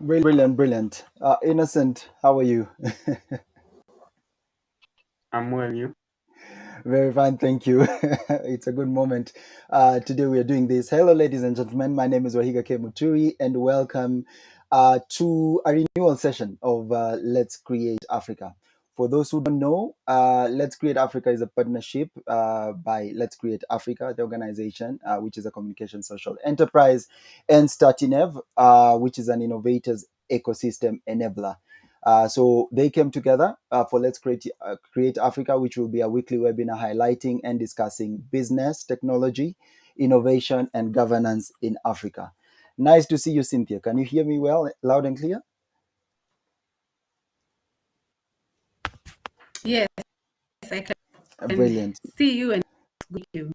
Brilliant, brilliant. Innocent, how are you? I'm well, you? Very fine, thank you. It's a good moment. Today we are doing this. Hello, ladies and gentlemen. My name is Wahiga Kemuturi, and welcome to a renewal session of Let's Create Africa. For those who don't know, Let's Create Africa is a partnership by Let's Create Africa, the organization, which is a communication social enterprise, and Startinev, which is an innovators ecosystem enabler. So they came together for Create Africa, which will be a weekly webinar highlighting and discussing business, technology, innovation, and governance in Africa. Nice to see you, Cynthia. Can you hear me well, loud and clear? Yes, I can Brilliant. see you and good you.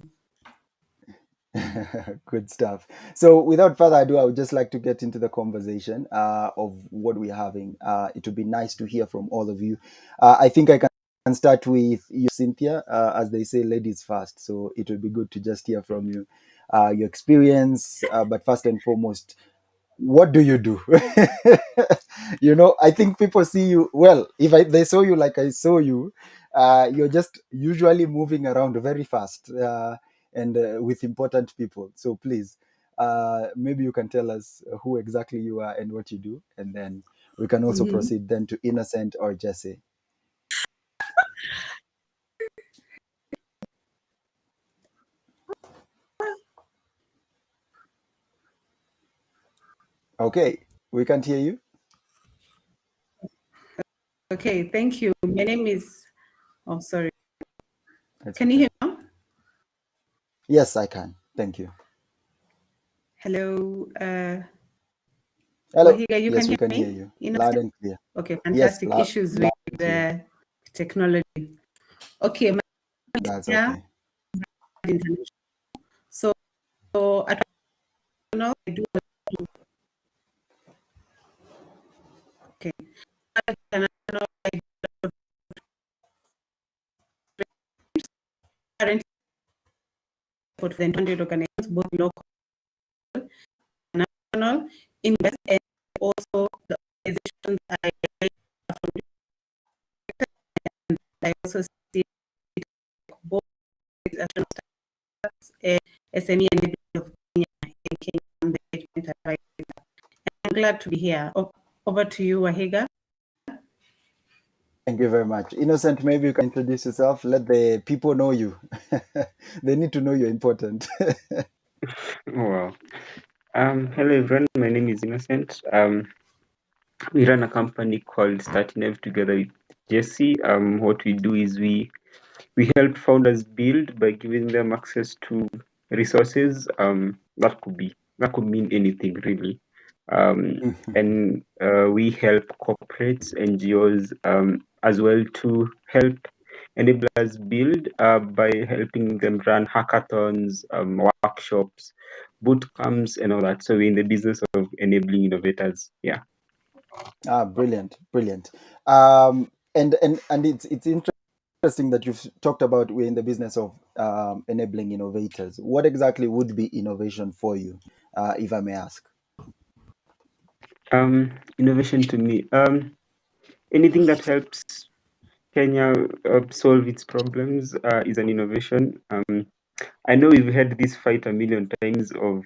Good stuff. So, without further ado, I would just like to get into the conversation of what we're having. It would be nice to hear from all of you. I think I can start with you, Cynthia. As they say, ladies first. So, it would be good to just hear from you, your experience. But first and foremost, what do you do? I think people see you well. If they saw you like I saw you, you're just usually moving around very fast and with important people. So please, maybe you can tell us who exactly you are and what you do, and then we can also Mhm. proceed then to Innocent or Jesse. Okay, we can't hear you. Okay, thank you. My name is, oh, sorry. It's Can you okay. hear me now? Yes, I can. Thank you. Hello, Hello. Wahiga, you can Yes, we hear can hear me? you loud Innocent? and clear. Okay, Yes, fantastic. loud, Issues loud with and clear. the technology. Okay, my That's yeah, okay. so, I don't know, I do, okay. I don't know, I currently support the 200 organizations, both local and national, invest, and also the organizations I also see both international startups, SME and of Kenya and Kenya Management Advisor. I'm glad to be here. Over to you, Wahiga. Thank you very much. Innocent, maybe you can introduce yourself. Let the people know you. They need to know you're important. Wow. Hello everyone. My name is Innocent. We run a company called Startinev together with Jesse. What we do is we help founders build by giving them access to resources. That could mean anything really. And we help corporates, NGOs, as well to help enablers build by helping them run hackathons, workshops, boot camps, and all that. So we're in the business of enabling innovators. Yeah. Brilliant, brilliant. And it's interesting that you've talked about we're in the business of enabling innovators. What exactly would be innovation for you, if I may ask? Innovation to me, anything that helps Kenya solve its problems is an innovation. I know we've had this fight a million times of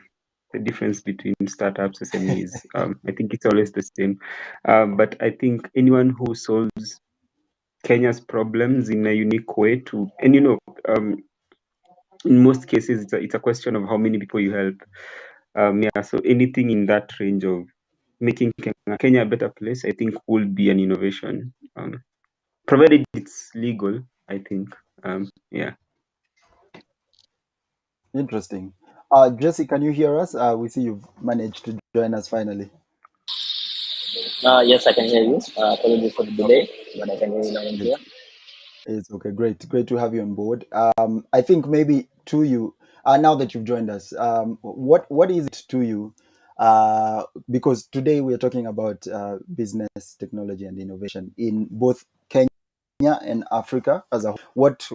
the difference between startups, SMEs. I think it's always the same. But I think anyone who solves Kenya's problems in a unique way and in most cases, it's a question of how many people you help. So anything in that range of making Kenya a better place, I think would be an innovation, provided it's legal, I think. Yeah. Interesting. Jesse, can you hear us? We see you've managed to join us finally. Yes, I can hear you. Apologies for the Okay. delay, but I can hear you loud and clear. It's okay. Great. Great to have you on board. I think maybe to you, now that you've joined us, what is it to you? Because today we are talking about business, technology, and innovation in both Kenya and Africa as a whole.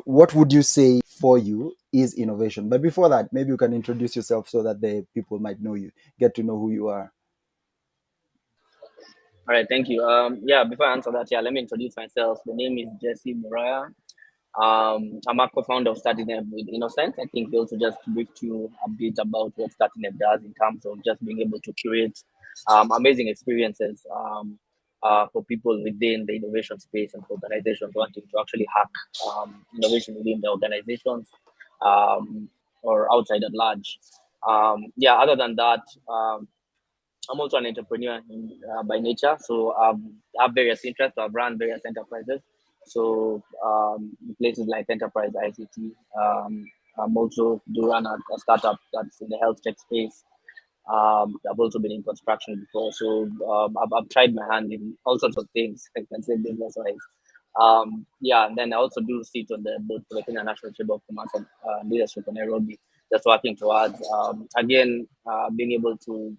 What would you say for you is innovation? But before that, maybe you can introduce yourself so that the people might know you, get to know who you are. All right, thank you. Yeah, before I answer that, yeah, let me introduce myself. The name is Jesse Muraya. I'm a co-founder of Startinev with Innocent. I think we also just briefed you a bit about what Startinev does in terms of just being able to curate amazing experiences for people within the innovation space and for organizations wanting to actually hack innovation within the organizations um, or outside at large. Yeah, other than that, I'm also an entrepreneur by nature, so I have various interests. I've run various enterprises, so places like Enterprise ICT. I'm also do run a startup that's in the health tech space. I've also been in construction before, so I've tried my hand in all sorts of things. I can say business wise. Yeah, and then I also do sit on the board for the Kenya National Chamber of Commerce and Leadership in Nairobi, just working towards again being able to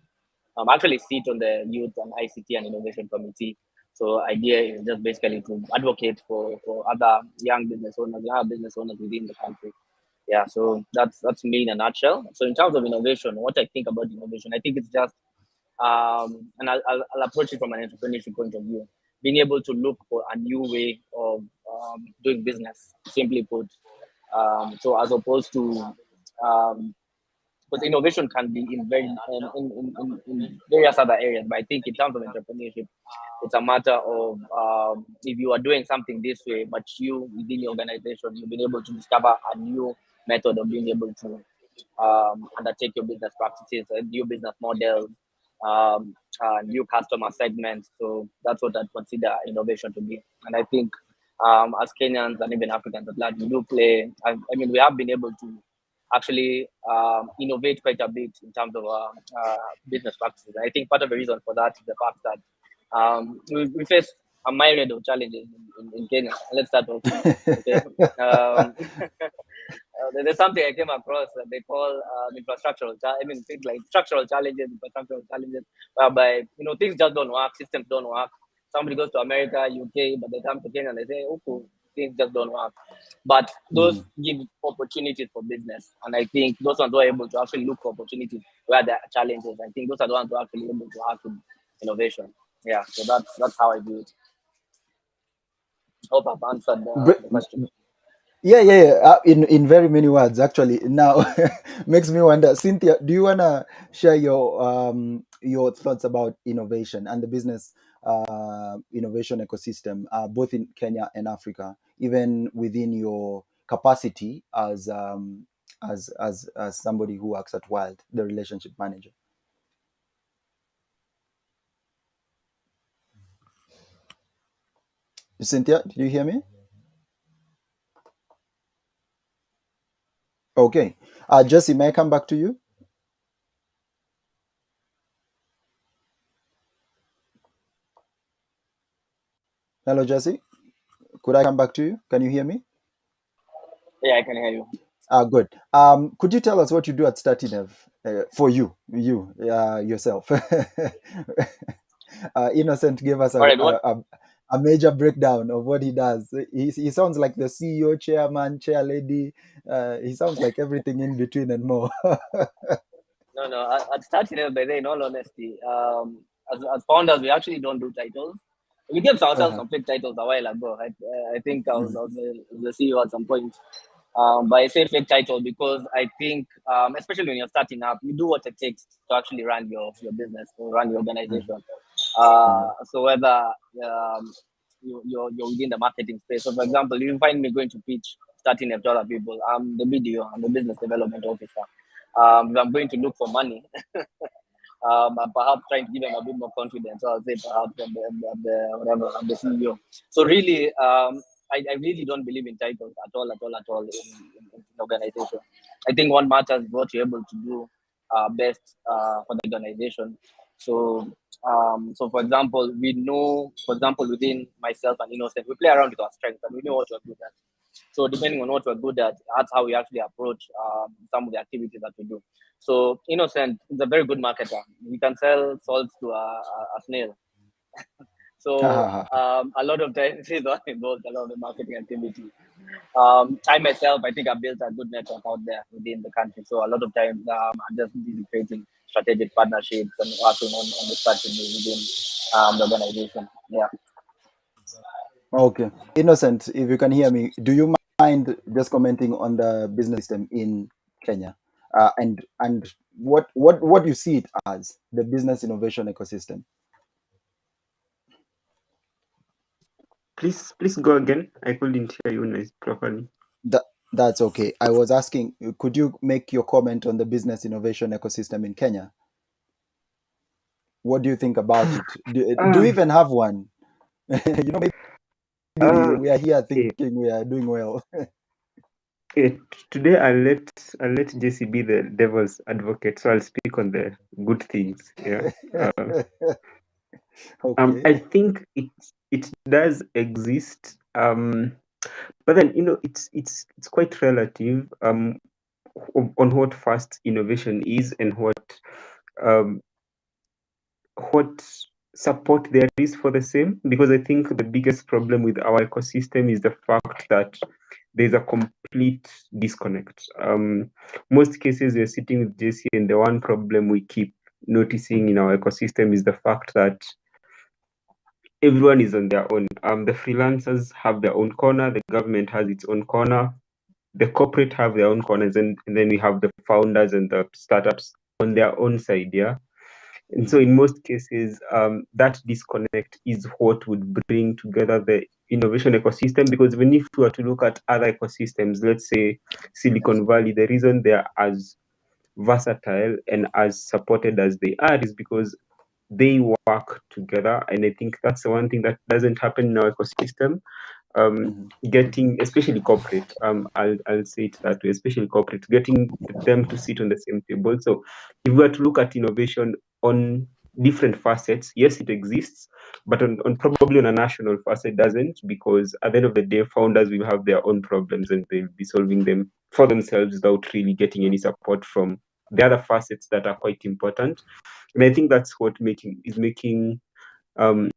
actually sit on the Youth and ICT and Innovation Committee. So idea is just basically to advocate for other young business owners, young business owners within the country. Yeah, so that's me in a nutshell. So in terms of innovation, what I think about innovation, I think it's just and I'll approach it from an entrepreneurship point of view, being able to look for a new way of doing business. Simply put, so as opposed to because innovation can be in very in various other areas. But I think in terms of entrepreneurship, it's a matter of if you are doing something this way, but you within your organization, you've been able to discover a new method of being able to undertake your business practices, new business models, new customer segments. So that's what I'd consider innovation to be. And I think as Kenyans and even Africans at large, we do play. I mean, we have been able to actually innovate quite a bit in terms of business practices. I think part of the reason for that is the fact that we face a myriad of challenges in Kenya. Let's start off. Okay. There's something I came across that they call I mean, things like structural challenges, infrastructural challenges, whereby things just don't work, systems don't work. Somebody goes to America, UK, but they come to Kenya and they say, "Okay, things just don't work." But those give opportunities for business, and I think those ones who are able to actually look for opportunities where there are challenges. I think those are the ones who are actually able to act with innovation. Yeah, so that's how I do it. Hope I've answered the question. Yeah. In very many words, actually. Now, makes me wonder, Cynthia, do you wanna share your thoughts about innovation and the business innovation ecosystem, both in Kenya and Africa, even within your capacity as somebody who works at Wild, the relationship manager? Cynthia, did you hear me? Okay. Jesse, may I come back to you? Hello, Jesse. Could I come back to you? Can you hear me? Yeah, I can hear you. Good. Could you tell us what you do at Startinev for yourself? Innocent gave us All right, what? a major breakdown of what he does. He sounds like the CEO, chairman, chair lady. He sounds like everything in between and more. No. At Startinev, by the way, in all honesty, as founders, we actually don't do titles. We gave ourselves some fake titles a while ago. I think I was the CEO at some point. But I say fake title because I think, especially when you're starting up, you do what it takes to actually run your business or run your organization. So whether you're within the marketing space. So, for example, you find me going to pitch Startinev to other people. I'm the BDO, I'm the business development officer. If I'm going to look for money, and perhaps trying to give them a bit more confidence. So I'll say perhaps I'm the CEO. So really, I really don't believe in titles at all in organization. I think what matters is what you're able to do best for the organization. So, so for example, we know, for example, within myself and Innocent, we play around with our strengths and we know what we're good at. So depending on what we're good at, that's how we actually approach some of the activities that we do. So Innocent is a very good marketer. We can sell salts to a snail. So a lot of times he's not involved a lot of the marketing activity. I myself, I think I built a good network out there within the country. So a lot of times I'm just busy creating strategic partnerships and working on the strategy within the organization. Yeah. Okay. Innocent, if you can hear me, do you mind just commenting on the business system in Kenya? And what you see it as, the business innovation ecosystem? Please go again. I couldn't hear you nice properly. That's okay. I was asking, could you make your comment on the business innovation ecosystem in Kenya? What do you think about it? Do you Ah, even have one? Maybe uh, we are here okay, thinking we are doing well. okay. Today I'll let Jesse be the devil's advocate, so I'll speak on the good things. Yeah. Uh, Okay. I think it does exist. But then it's quite relative. On what fast innovation is and um what support there is for the same, because I think the biggest problem with our ecosystem is the fact that there's a complete disconnect. Most cases we're sitting with JC, and the one problem we keep noticing in our ecosystem is the fact that everyone is on their own. The freelancers have their own corner, the government has its own corner, the corporate have their own corners, and then we have the founders and the startups on their own side. Yeah. And so in most cases, that disconnect is what would bring together the innovation ecosystem. Because even if we were to look at other ecosystems, let's say Silicon Valley, the reason they are as versatile and as supported as they are is because they work together. And I think that's the one thing that doesn't happen in our ecosystem. Mhm. Getting, especially corporate, I'll say it that way, especially corporate, getting them to sit on the same table. So if we were to look at innovation on different facets, yes, it exists, but on probably on a national facet doesn't, because at the end of the day, founders will have their own problems and they'll be solving them for themselves without really getting any support from the other facets that are quite important. And I think that's what is making um,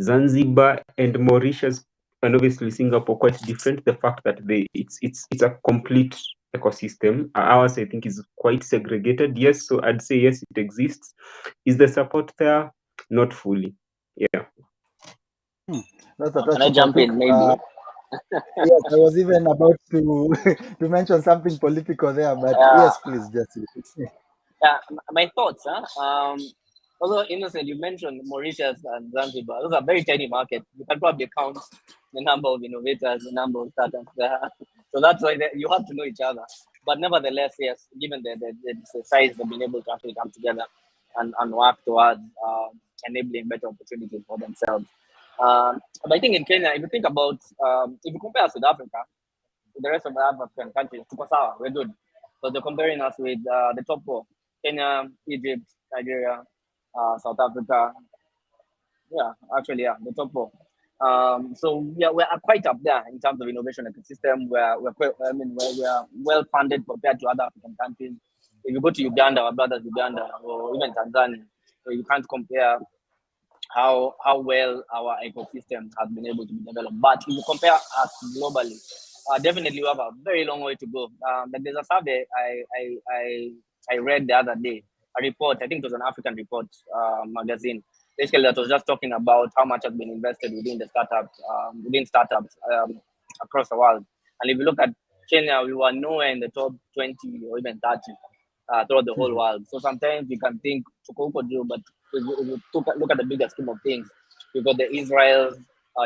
Zanzibar and Mauritius, and obviously Singapore, quite different. The fact that it's a complete ecosystem. Ours, I think, is quite segregated. Yes, so I'd say yes, it exists. Is the support there? Not fully. Yeah. That's a Can I touchy jump topic. in maybe? Yes, I was even about to to mention something political there, but Uh, yes, please, Jesse. yeah, my thoughts. Although innocent, you mentioned Mauritius and Zanzibar. Those are very tiny markets. You can probably count the number of innovators, the number of startups there. So that's why you have to know each other. But nevertheless, yes, given the size, they've been able to actually come together and work towards enabling better opportunities for themselves. But I think in Kenya, if you think about, if you compare us with Africa, with the rest of the African countries, tuko sawa, we're good. So they're comparing us with the top four: Kenya, Egypt, Nigeria, South Africa. Yeah, actually, yeah, the top four. So yeah, we're quite up there in terms of innovation ecosystem. We're well funded compared to other African countries. If you go to Uganda, our brothers Uganda, or even Tanzania, so you can't compare how well our ecosystem has been able to be developed. But if you compare us globally, definitely we have a very long way to go. But there's a survey I read the other day, a report, I think it was an African report magazine, basically that was just talking about how much has been invested within startups across the world. And if you look at Kenya, we were nowhere in the top 20 or even 30 throughout the whole Mhm. world. So sometimes you can think tuko huko juu, but if you look at the bigger scheme of things, you've got the Israel,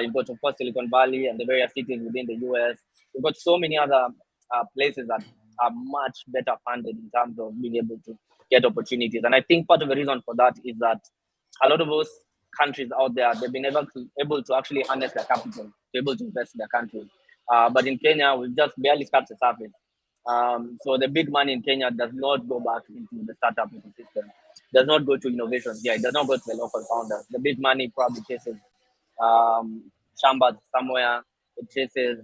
you've got of course Silicon Valley and the various cities within the US. You've got so many other places that are much better funded in terms of being able to get opportunities. And I think part of the reason for that is that a lot of those countries out there, they've been able to actually harness their capital to be able to invest in their countries. But in Kenya, we've just barely scratched the surface. So the big money in Kenya does not go back into the startup ecosystem, does not go to innovation. Yeah, it does not go to the local founders. The big money probably chases um, chambers somewhere, it chases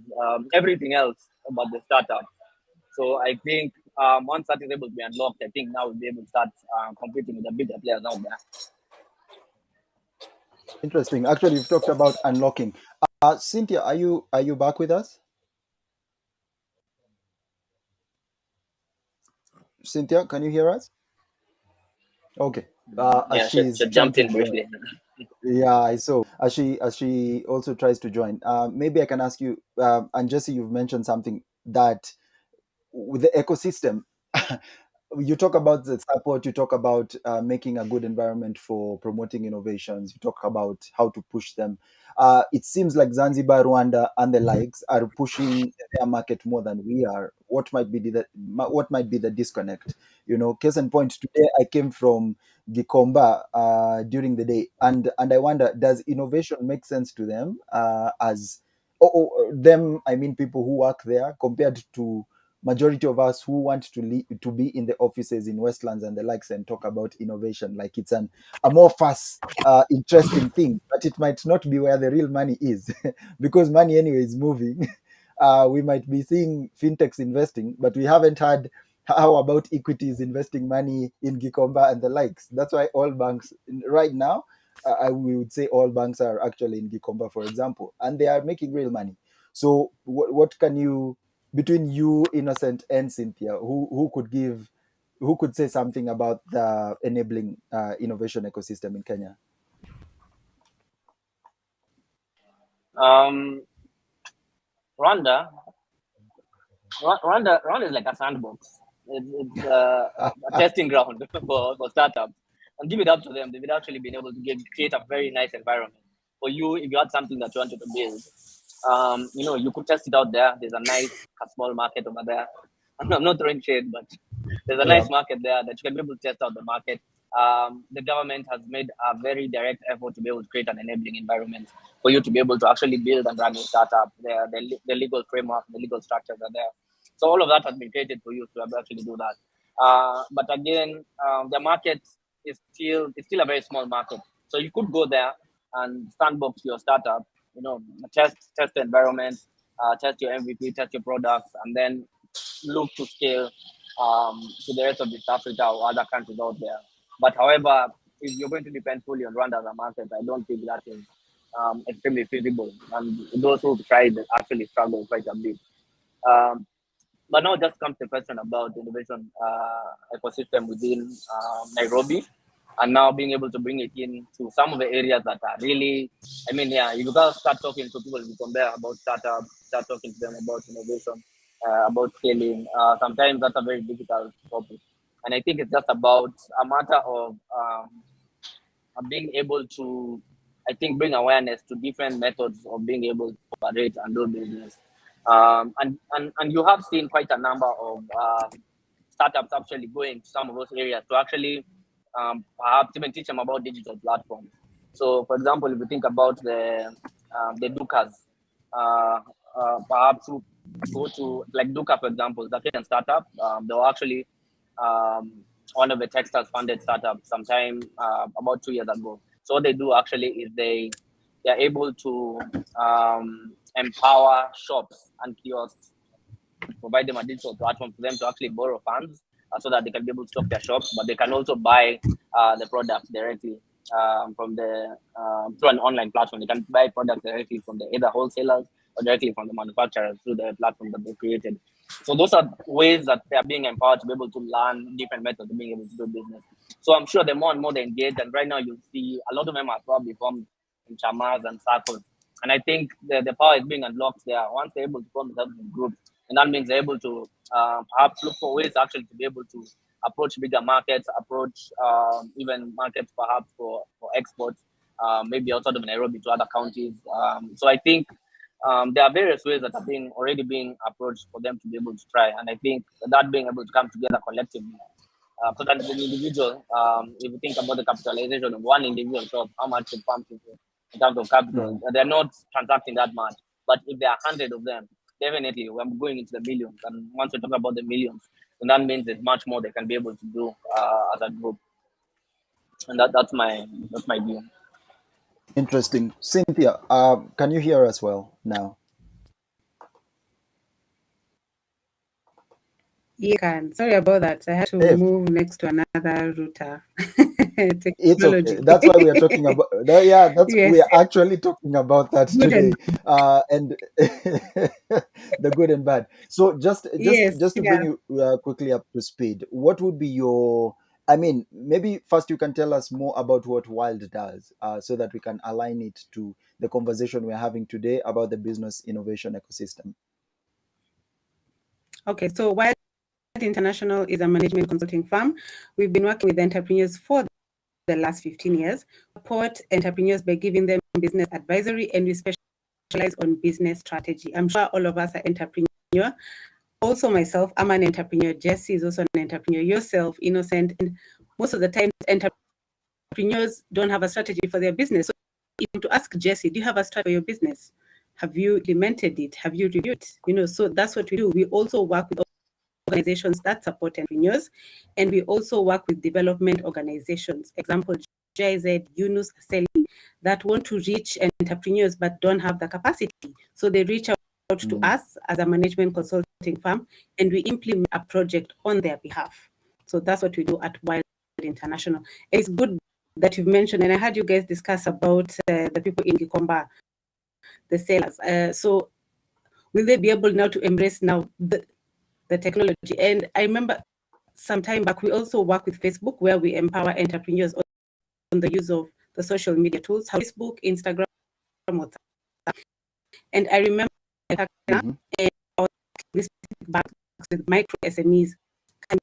everything else about the startup. So I think once that is able to be unlocked, I think now we'll be able to start competing with the bigger players out there. Interesting. Actually, you've talked about unlocking. Cynthia, are you back with us? Cynthia, can you hear us? Okay. Yeah, As she's should trying jump to in join. briefly. Yeah, I saw. As she also tries to join. Maybe I can ask you. And Jesse, you've mentioned something that with the ecosystem. You talk about the support, you talk about making a good environment for promoting innovations, you talk about how to push them. It seems like Zanzibar, Rwanda, and the likes are pushing their market more than we are. What might be the disconnect? Case in point, today I came from Gikomba during the day, and I wonder, does innovation make sense to them, as them, I mean people who work there, compared to majority of us who want to be in the offices in Westlands and the likes and talk about innovation like it's a more fast, interesting thing, but it might not be where the real money is because money anyway is moving. We might be seeing fintechs investing, but we haven't had how about equities investing money in Gikomba and the likes. That's why all banks right now, we would say all banks are actually in Gikomba, for example, and they are making real money. So what can you, between you, Innocent, and Cynthia, who could say something about the enabling innovation ecosystem in Kenya? Um, Rwanda, Rwanda is like a sandbox. It's a testing ground for startups. And give it up to them. They've actually been able to create a very nice environment for you. If you had something that you wanted to build, you could test it out there. There's a small market over there. I'm not throwing shade, but there's a Yeah. nice market there that you can be able to test out the market. The government has made a very direct effort to be able to create an enabling environment for you to be able to actually build and run your startup. The legal framework, the legal structures are there. So all of that has been created for you to actually do that. But again, the market is still a very small market. So you could go there and sandbox your startup, test the environment, test your MVP, test your products, and then look to scale to the rest of East Africa or other countries out there. But however, if you're going to depend fully on Rwanda as a market, I don't think that is extremely feasible. And those who tried actually struggle quite a bit. Um, but now just comes the question about the innovation ecosystem within Nairobi, and now being able to bring it into some of the areas that are really, I mean, yeah, you gotta start talking to people you compare about startups, start talking to them about innovation, about scaling. Sometimes that's a very difficult topic. And I think it's just about a matter of being able to, I think, bring awareness to different methods of being able to operate and do business. And you have seen quite a number of startups actually going to some of those areas to actually perhaps even teach them about digital platforms. So, for example, if you think about the Dukas, perhaps who go to like Duka, for example, the Kenyan startup, they were actually um, one of the Texas funded startups sometime about 2 years ago. So what they do actually is they are able to empower shops and kiosks, provide them a digital platform for them to actually borrow funds so that they can be able to stock their shops, but they can also buy the products directly from the through an online platform. They can buy products directly from the either wholesalers or directly from the manufacturers through the platform that they created. So those are ways that they are being empowered to be able to learn different methods of being able to do business. So I'm sure the more and more they engage, and right now you see a lot of them are probably formed in chamas and circles. And I think the power is being unlocked there once they're able to form themselves in groups, and that means they're able to perhaps look for ways actually to be able to approach bigger markets, approach even markets perhaps for exports, maybe outside of Nairobi to other counties. So I think there are various ways that are already being approached for them to be able to try, and I think that being able to come together collectively. So that as an individual, if you think about the capitalization of one individual shop, how much it pumps into in terms of capital, Mm. they're not transacting that much. But if there are 100 of them, definitely we're going into the millions. And once we talk about the millions, then that means there's much more they can be able to do as a group. And that's my view. Interesting. Cynthia, can you hear us well now? You can. Sorry about that. I had to Hey, move next to another router. it's okay. Technology. That's why we are talking about. Yeah, that's we Yes. are actually talking about that Good and today, and the good and bad. So just yes. just to Yeah. bring you quickly up to speed, what would be your I mean, maybe first you can tell us more about what Wild does, so that we can align it to the conversation we're having today about the business innovation ecosystem. Okay, so Wild International is a management consulting firm. We've been working with entrepreneurs for the last 15 years, support entrepreneurs by giving them business advisory, and we specialize on business strategy. I'm sure all of us are entrepreneur. Also myself, I'm an entrepreneur. Jesse is also an entrepreneur. Yourself, Innocent, and most of the time entrepreneurs don't have a strategy for their business. So even to ask Jesse, do you have a strategy for your business? Have you implemented it? Have you reviewed it? So that's what we do. We also work with organizations that support entrepreneurs, and we also work with development organizations. Example, GIZ, Yunus, Seli, that want to reach entrepreneurs but don't have the capacity. So they reach out to us as a management consulting firm, and we implement a project on their behalf. So that's what we do at Wild International. It's good that you've mentioned, and I heard you guys discuss about the people in Gikomba, the sellers. So will they be able now to embrace now the technology? And I remember some time back, we also work with Facebook, where we empower entrepreneurs on the use of the social media tools, Facebook, Instagram, WhatsApp. And I remember and this bank with micro SMEs can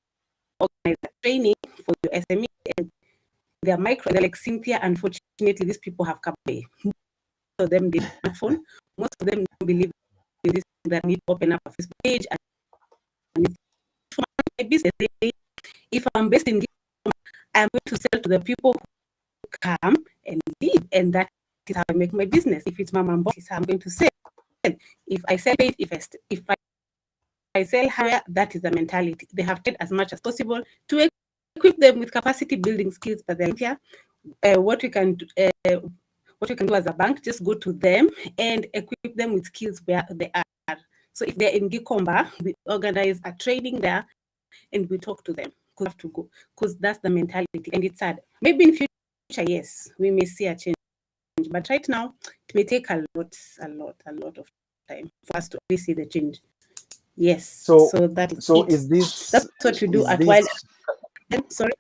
organize a training for your SME, and they're micro, they're like Cynthia. Unfortunately, these people have come away. Most of them did smartphone. Most of them don't believe in this, that need to open up a Facebook page and for my business. If I'm based in Gikoma, I'm going to sell to the people who come and live, and that is how I make my business. If it's Mama and Boss, I'm going to sell. If I sell it, if I sell higher, that is the mentality. They have tried as much as possible to equip them with capacity building skills, but then here, what we can do as a bank, just go to them and equip them with skills where they are. So if they're in Gikomba, we organize a training there, and we talk to them. We have to go, because that's the mentality, and it's sad. Maybe in future, yes, we may see a change, but right now it may take a lot of time for us to really see the change. Yes. So that is So it. That's what we do is at this Wild. Sorry.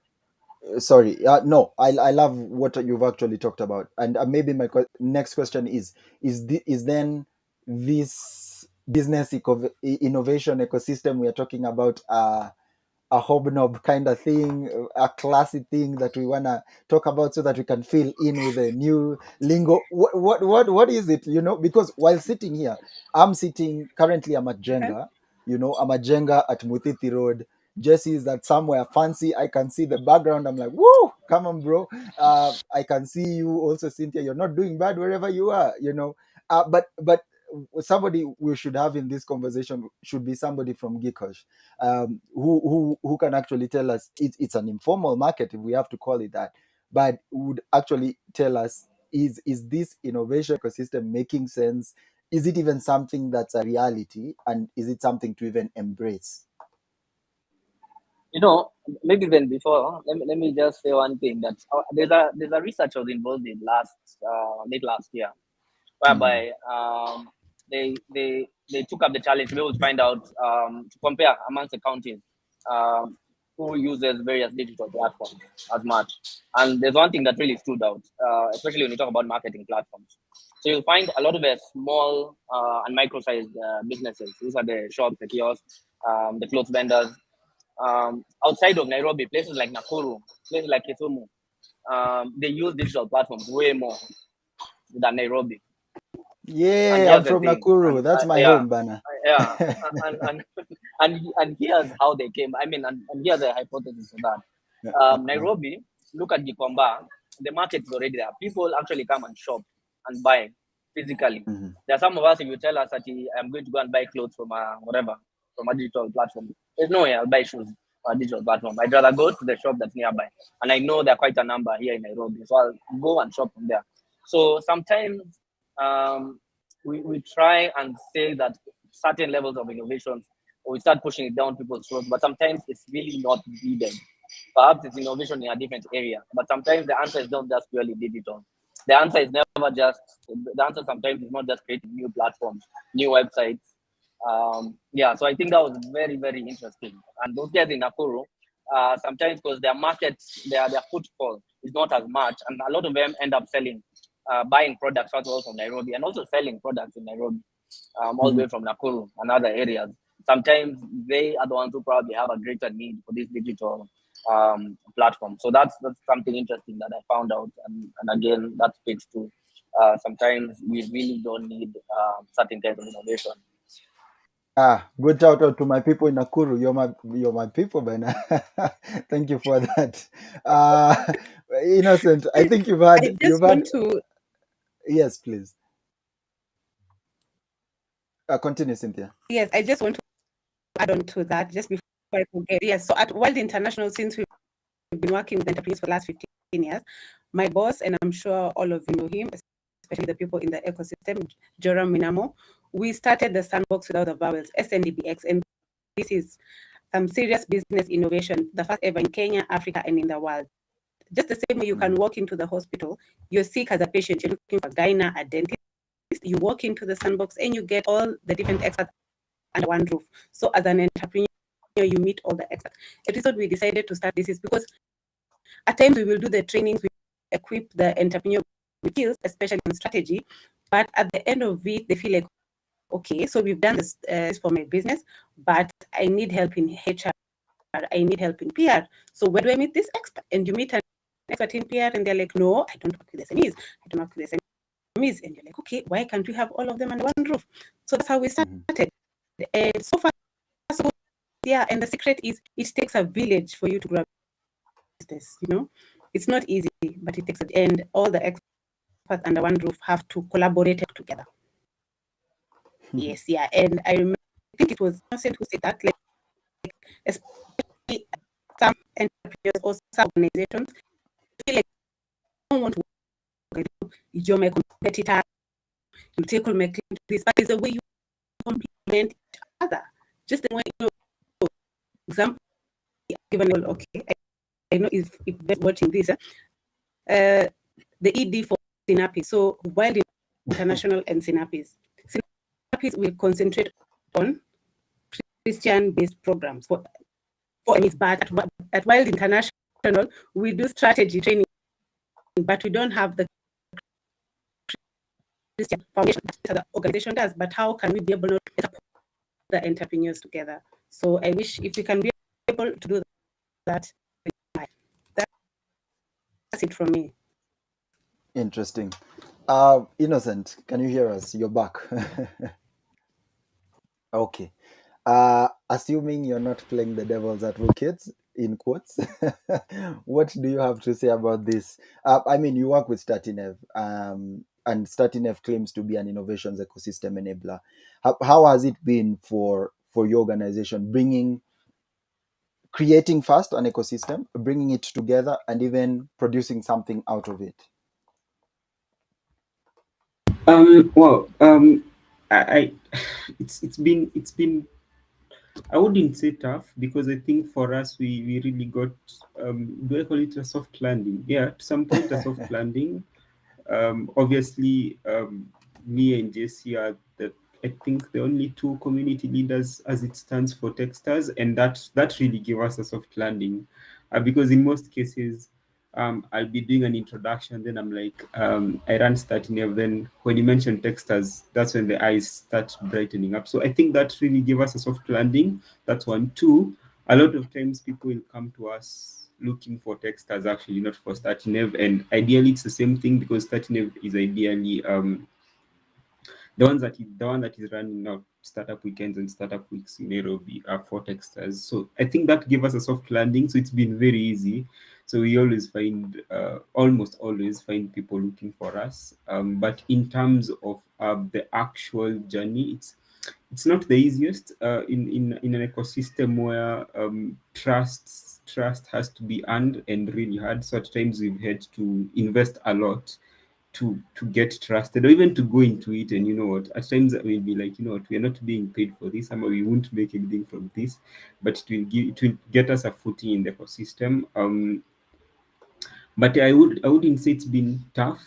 Sorry, no, I love what you've actually talked about, and maybe my next question is then this business innovation ecosystem we are talking about a hobnob kind of thing, a classy thing that we want to talk about, so that we can fill in with a new lingo? What is it? Because while sitting here, I'm currently I'm at Jenga. I'm at Jenga at Mutiti Road. Jesse is at somewhere fancy. I can see the background. I'm like, whoa, come on, bro. I can see you also, Cynthia. You're not doing bad wherever you are. But somebody we should have in this conversation should be somebody from Gikosh, who can actually tell us it's an informal market, if we have to call it that, but would actually tell us, is this innovation ecosystem making sense? Is it even something that's a reality, and is it something to even embrace? Maybe even before, let me just say one thing, that there's a research I was involved in late last year, whereby they took up the challenge to be able to find out, to compare amongst the counties, who uses various digital platforms as much. And there's one thing that really stood out, especially when you talk about marketing platforms. So you'll find a lot of the small and micro-sized businesses. These are the shops, the kiosks, the clothes vendors. Outside of Nairobi, places like Nakuru, places like Kisumu, they use digital platforms way more than Nairobi. Yeah, I'm from Nakuru. That's my home, Bana. Yeah, and here's how they came. I mean, and here's the hypothesis for that. Nairobi, look at Gikomba. The market is already there. People actually come and shop and buy physically. There are some of us, if you tell us that I'm going to go and buy clothes from a digital platform, there's no way I'll buy shoes on a digital platform. I'd rather go to the shop that's nearby, and I know there are quite a number here in Nairobi, so I'll go and shop from there. So sometimes we try and say that certain levels of innovations, we start pushing it down people's throats, but sometimes it's really not needed. Perhaps it's innovation in a different area, but sometimes the answer is not just purely digital. The answer sometimes is not just creating new platforms, new websites. So I think that was very, very interesting. And those guys in Nakuru, sometimes because their markets, their footfall is not as much, and a lot of them end up selling, buying products first of all from Nairobi and also selling products in Nairobi, all the way from Nakuru and other areas. Sometimes they are the ones who probably have a greater need for this digital platform. So that's something interesting that I found out, and again that speaks to sometimes we really don't need certain kinds of innovation. Good shout out to my people in Nakuru. You're my people, man. Thank you for that. Innocent, I think you've I had just want to. Yes, please. Continue, Cynthia. Yes, I just want to add on to that just before I forget. Yes, so at World International, since we've been working with entrepreneurs for the last 15 years, my boss, and I'm sure all of you know him, especially the people in the ecosystem, Joram Minamo, we started the sandbox without the vowels, SNDBX, and this is serious business innovation, the first ever in Kenya, Africa, and in the world. Just the same way you can walk into the hospital, you're sick as a patient, you're looking for a gyna, a dentist, you walk into the sandbox and you get all the different experts under one roof. So as an entrepreneur, you meet all the experts. The reason we decided to start this is because at times we will do the trainings, we equip the entrepreneur with skills, especially in strategy, but at the end of it, they feel like, okay, so we've done this for my business, but I need help in HR, I need help in PR. So where do I meet this expert? And you meet an expert in PR and they're like, no, I don't work with SMEs. I don't work with SMEs. And you're like, okay, why can't we have all of them under one roof? So that's how we started. And so far, so good. Yeah, and the secret is it takes a village for you to grow a business, It's not easy, but it takes it. And all the experts under one roof have to collaborate together. Yes, yeah. And I remember, I think it was Innocent who said that, like, especially some entrepreneurs or some organizations feel like I don't want to work with you. You're my competitor. You take all my claim to this, but there's a way you complement each other. Just the way example given. Okay, I know if they're watching this, the ED for Synapis. So Wild International and Synapis. Synapis will concentrate on Christian-based programs for MSs, but at Wild International, we do strategy training, but we don't have the Christian foundation that the organization does. But how can we be able to support the entrepreneurs together? So I wish if we can be able to do that. That's it from me. Interesting. Innocent, can you hear us? You're back. Okay. Assuming you're not playing the devil's advocate, in quotes, what do you have to say about this? I mean, you work with Startinev, and Startinev claims to be an innovations ecosystem enabler. How has it been for your organization creating first an ecosystem, bringing it together, and even producing something out of it? Well, I it's been I wouldn't say tough because I think for us we really got do I call it a soft landing? Yeah, to some point a soft landing. Obviously, me and Jesse are I think the only two community leaders as it stands for Techstars, and that really gave us a soft landing, because in most cases, I'll be doing an introduction, then I'm like, I run Startinev. Then when you mention Techstars, that's when the eyes start brightening up. So I think that really gave us a soft landing. That's one. Two, a lot of times people will come to us looking for Techstars, actually not for Startinev, and ideally it's the same thing because Startinev is ideally the one that is running now startup weekends and startup weeks in Nairobi are for Techstars. So I think that gave us a soft landing. So it's been very easy. So we always find, almost always find people looking for us. But in terms of the actual journey, it's not the easiest in an ecosystem where trust has to be earned and really hard. So at times we've had to invest a lot to get trusted or even to go into it. And you know what, at times we'll be like, you know what, we are not being paid for this, and we won't make anything from this, but it will get us a footing in the ecosystem. But I wouldn't say it's been tough.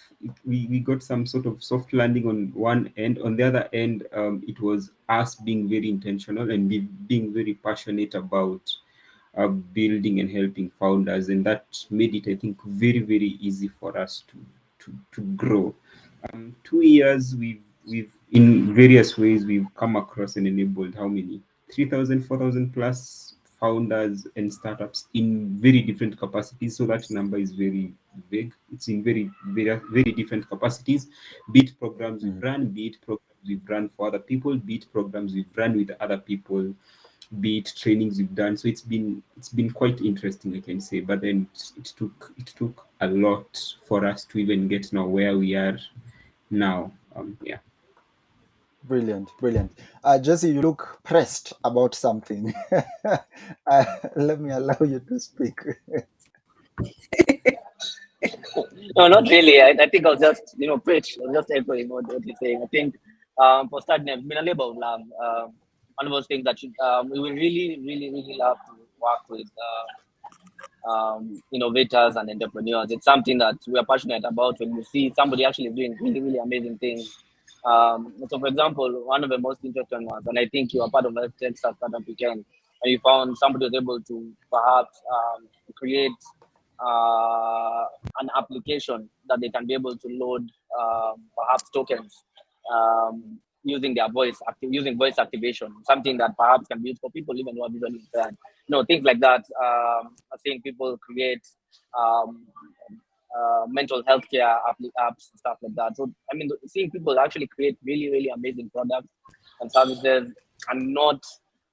We got some sort of soft landing on one end. On the other end, it was us being very intentional and being very passionate about building and helping founders, and that made it, I think, very very easy for us to grow. 2 years we've in various ways we've come across and enabled how many 3,000, 4,000 plus founders and startups in very different capacities. So that number is very vague. It's in very very different capacities. Be it programs we've run, be it programs we've run for other people, be it programs we've run with other people, be it trainings we've done. So it's been quite interesting, I can say. But then it took a lot for us to even get now where we are now. Yeah. Brilliant, brilliant. Jesse, you look pressed about something. Let me allow you to speak. No, not really. I think I'll just, preach. I'll just echoing what you're saying. I think for Startinev, it's been a labor of love. One of those things that we will really, really, really love to work with innovators and entrepreneurs. It's something that we are passionate about when you see somebody actually doing really, really amazing things. So, for example, one of the most interesting ones, and I think you are part of a tech startup weekend, and you found somebody was able to perhaps create an application that they can be able to load perhaps tokens using their using voice activation, something that perhaps can be used for people even who are visually impaired. Things like that. I've seen people create mental health care apps, stuff like that. So, I mean, seeing people actually create really, really amazing products and services and not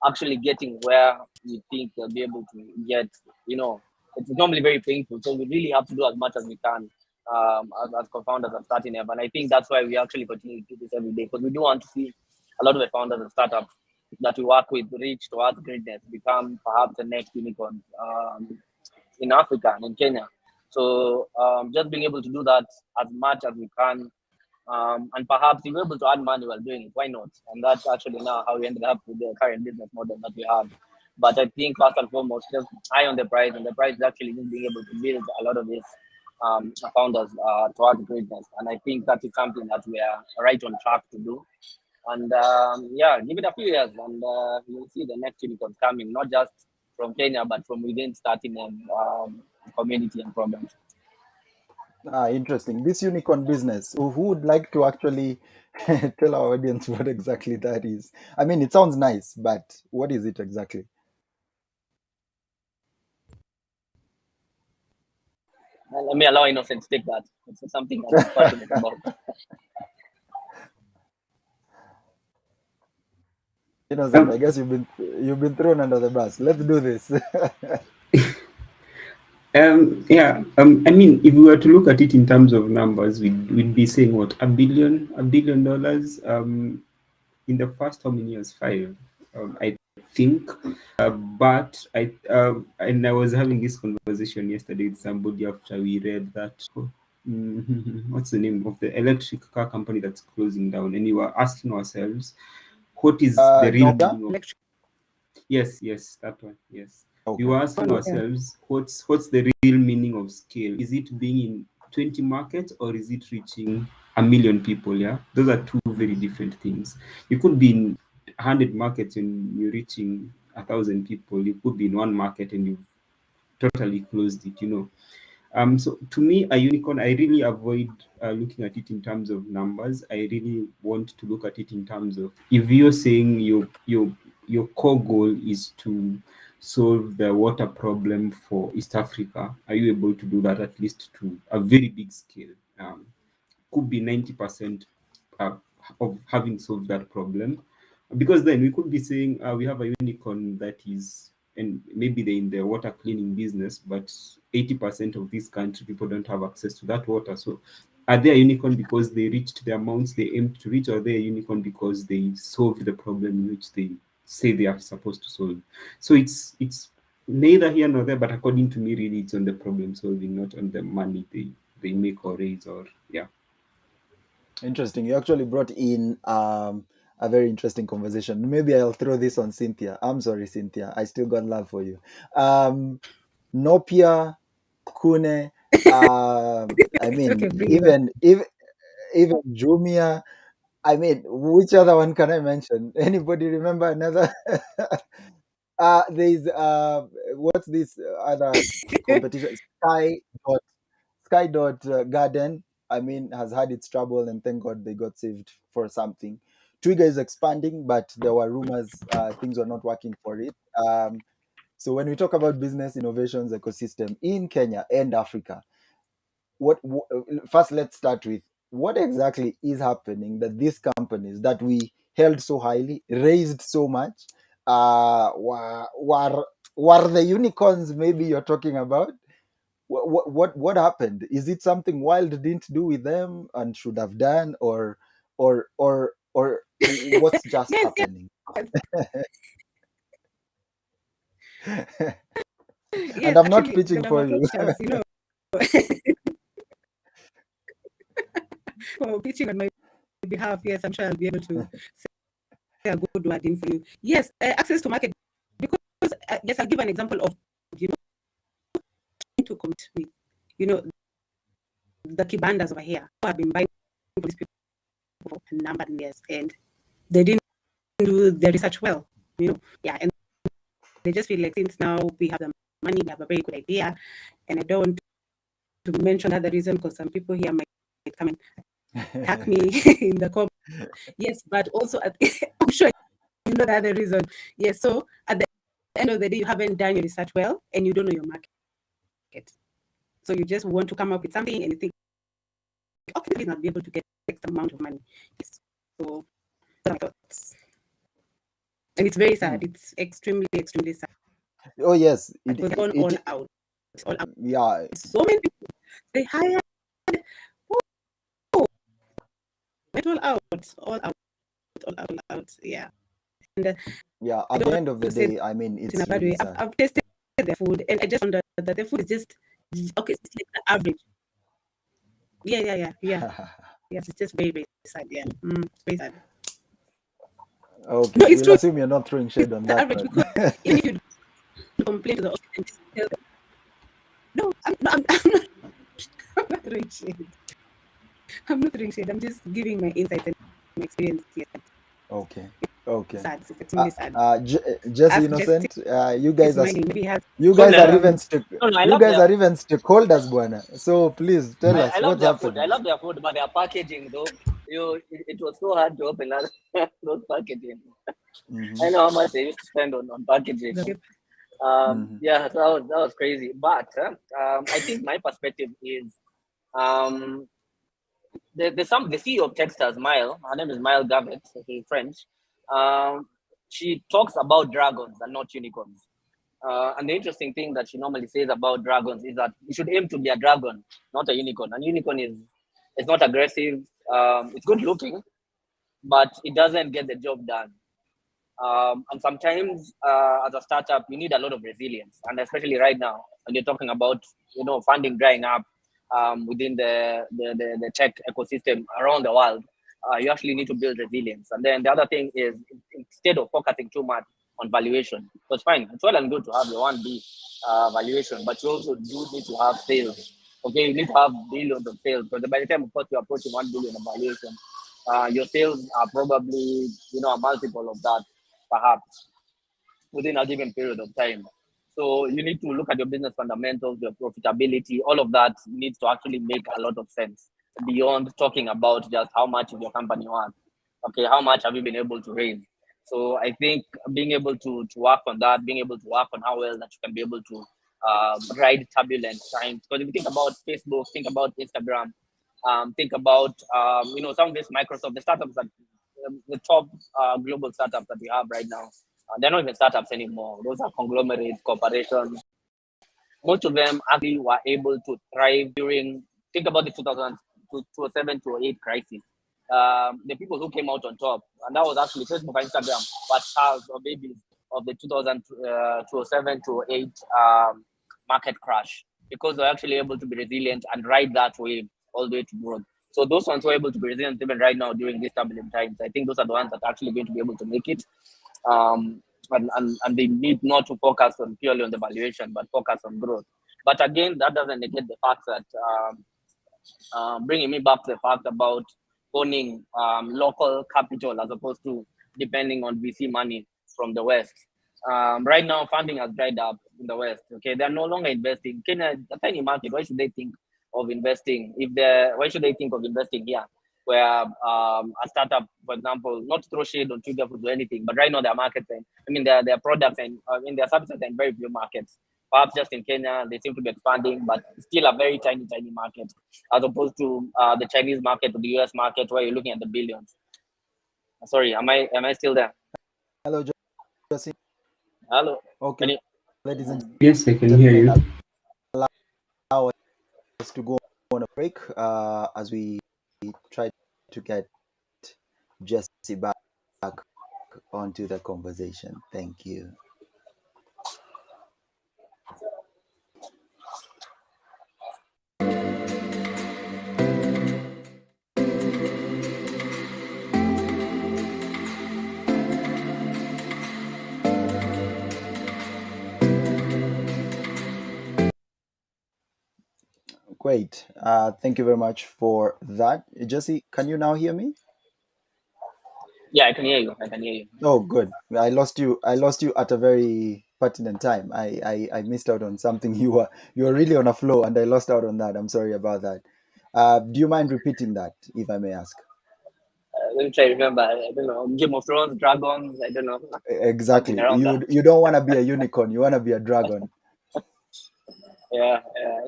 actually getting where you think they'll be able to get, it's normally very painful. So we really have to do as much as we can as co-founders of Startinev. And I think that's why we actually continue to do this every day, because we do want to see a lot of the founders and startups that we work with reach towards greatness, become perhaps the next unicorn in Africa and in Kenya. So just being able to do that as much as we can, and perhaps if we're able to add money while doing it, why not? And that's actually now how we ended up with the current business model that we have. But I think first and foremost, just eye on the prize, and the prize is actually just being able to build a lot of these founders towards greatness. And I think that is something that we are right on track to do. And give it a few years, and you'll see the next unicorns coming, not just from Kenya, but from within Startinev community and programs. Interesting. This unicorn business. Who would like to actually tell our audience what exactly that is? I mean, it sounds nice, but what is it exactly? Let me allow Innocent to take that. It's something that I'm passionate about. Innocent, I guess you've been thrown under the bus. Let's do this. I mean, if we were to look at it in terms of numbers, we'd be saying what, $1 billion in the first how many years? 5, I think. But and I was having this conversation yesterday with somebody after we read that. What's the name of the electric car company that's closing down? And we were asking ourselves, what is the real Nokia? meaning of? Yes, that one. Yes. Okay. We were asking ourselves, what's the real meaning of scale? Is it being in 20 markets, or is it reaching 1 million people? Yeah, those are two very different things. You could be in 100 markets and you're reaching 1,000 people. You could be in one market and you've totally closed it. So to me, a unicorn, I really avoid looking at it in terms of numbers. I really want to look at it in terms of, if you're saying your core goal is to solve the water problem for East Africa, are you able to do that at least to a very big scale? Could be 90% of having solved that problem, because then we could be saying we have a unicorn that is, and maybe they're in the water cleaning business, but 80% of this country people don't have access to that water. So are they a unicorn because they reached the amounts they aimed to reach, or are they a unicorn because they solved the problem which they say they are supposed to solve? So it's neither here nor there, but according to me, really, it's on the problem solving, not on the money they make or raise, or yeah. Interesting. You actually brought in a very interesting conversation. Maybe I'll throw this on Cynthia. I'm sorry, Cynthia. I still got love for you. Nopia, Kune. I mean, Okay, bring it on. even Jumia. I mean, which other one can I mention? Anybody remember another? There's what's this other competition? Sky Garden. I mean, has had its trouble, and thank God they got saved for something. Twiga is expanding, but there were rumors things were not working for it. So when we talk about business innovations ecosystem in Kenya and Africa, first let's start with what exactly is happening that these companies that we held so highly, raised so much, were the unicorns maybe you're talking about? What happened? Is it something Wild didn't do with them and should have done, or what's just Yes, happening? yes, And I'm not actually, they pitching would have for you. approached us, for pitching on my behalf. Yes, I'm sure I'll be able to say a good word in for you. Yes, access to market. Because, yes, I'll give an example of, trying to compete with, the Kibandas over here who have been buying from these people for a number of years, and they didn't do their research well, Yeah, and they just feel like since now we have the money, we have a very good idea, and I don't want to mention other reason because some people here might come and attack me in the comments. Yes, but also I'm sure you know the other reason. Yes, so at the end of the day, you haven't done your research well, and you don't know your market. So you just want to come up with something, and you think, okay, maybe I'll be able to get X amount of money. Yes. So that's my thoughts. And it's very sad. It's extremely, extremely sad. Oh yes, Because they've gone all out. It's all out. yeah. So many people. They hired. Oh, went all out. All out. All out. All out. Yeah. And Yeah, I at don't the want end of the to say day, I mean, it in a it's bad really way. sad. I've tasted their food, and I just wonder that the food is just okay. It's like the average. Yeah. Yes, it's just very, very sad. Yeah, it's very sad. Okay, No, it's we'll true. assume you're not throwing It's shade on the that average one. because even if you complain to the office and tell them, no, I'm not throwing shade. I'm not throwing shade. I'm just giving my insights and my experience. Yes, Okay, it's okay. sad. It's extremely sad. Jesse Ask Jesse. Innocent, He's smiling. Maybe he has. you No, guys are no, even Um, I you love guys their are even stakeholders, Buana. So please tell I us love what's their food. I happening. love their food, but their packaging though, it was so hard to open that those packaging. Hmm. I know how much they used to spend on packaging. Hmm. Yeah, that was crazy. But I think my perspective is um, the CEO of Techstars, Mile. Her name is Mile Gavet. She's French. Um, she talks about dragons and not unicorns. And the interesting thing that she normally says about dragons is that you should aim to be a dragon, not a unicorn. And unicorn is not aggressive. It's good looking, but it doesn't get the job done. And sometimes, as a startup, you need a lot of resilience, and especially right now when you're talking about funding drying up within the tech ecosystem around the world. You actually need to build resilience. And then the other thing is, instead of focusing too much on valuation, so it's fine, it's well and good to have your 1B valuation, but you also do need to have sales. Okay, you need to have billions of sales, because by the time, of course, you're approaching 1 billion of valuation, your sales are probably a multiple of that, perhaps, within a given period of time. So you need to look at your business fundamentals, your profitability, all of that needs to actually make a lot of sense beyond talking about just how much is your company worth. Okay, how much have you been able to raise? So I think being able to work on that, being able to work on how well that you can be able to ride turbulent times. Because if you think about Facebook, think about Instagram, think about some of this Microsoft, the startups that the top global startups that we have right now. They're not even startups anymore. Those are conglomerates, corporations. Most of them actually were able to thrive during, think about the 2007 to 08 crisis. The people who came out on top, and that was actually Facebook and Instagram, but stars or babies of the 2007 to 08 market crash, because they're actually able to be resilient and ride that wave all the way to growth. So those ones who are able to be resilient even right now during these turbulent times, I think those are the ones that are actually going to be able to make it. And they need not to focus on purely on the valuation, but focus on growth. But again, that doesn't negate the fact that bringing me back to the fact about owning local capital as opposed to depending on VC money from the West. right now funding has dried up in the West. Okay, they're no longer investing. Kenya is a tiny market. Why should they think of investing? Why should they think of investing here? Where a startup, for example, not throw shade on Twitter Foods or anything, but right now their markets and their products and their services are in very few markets. Perhaps just in Kenya, they seem to be expanding, but still a very tiny market, as opposed to the Chinese market or the US market, where you're looking at the billions. Sorry, am I still there? Hello, Josie. Hello. Okay, ladies and Yes, I can hear gentlemen, you. allow us to go on a break as we try to get Jesse back onto the conversation. Thank you. Great. Thank you very much for that. Jesse, can you now hear me? Yeah, I can hear you. Oh, good. I lost you. I lost you at a very pertinent time. I missed out on something. You were really on a flow, and I lost out on that. I'm sorry about that. Do you mind repeating that, if I may ask? Let me try to remember. I don't know. Game of Thrones, dragons. I don't know. Something Exactly. around that. You don't want to be a unicorn. You want to be a dragon. Yeah.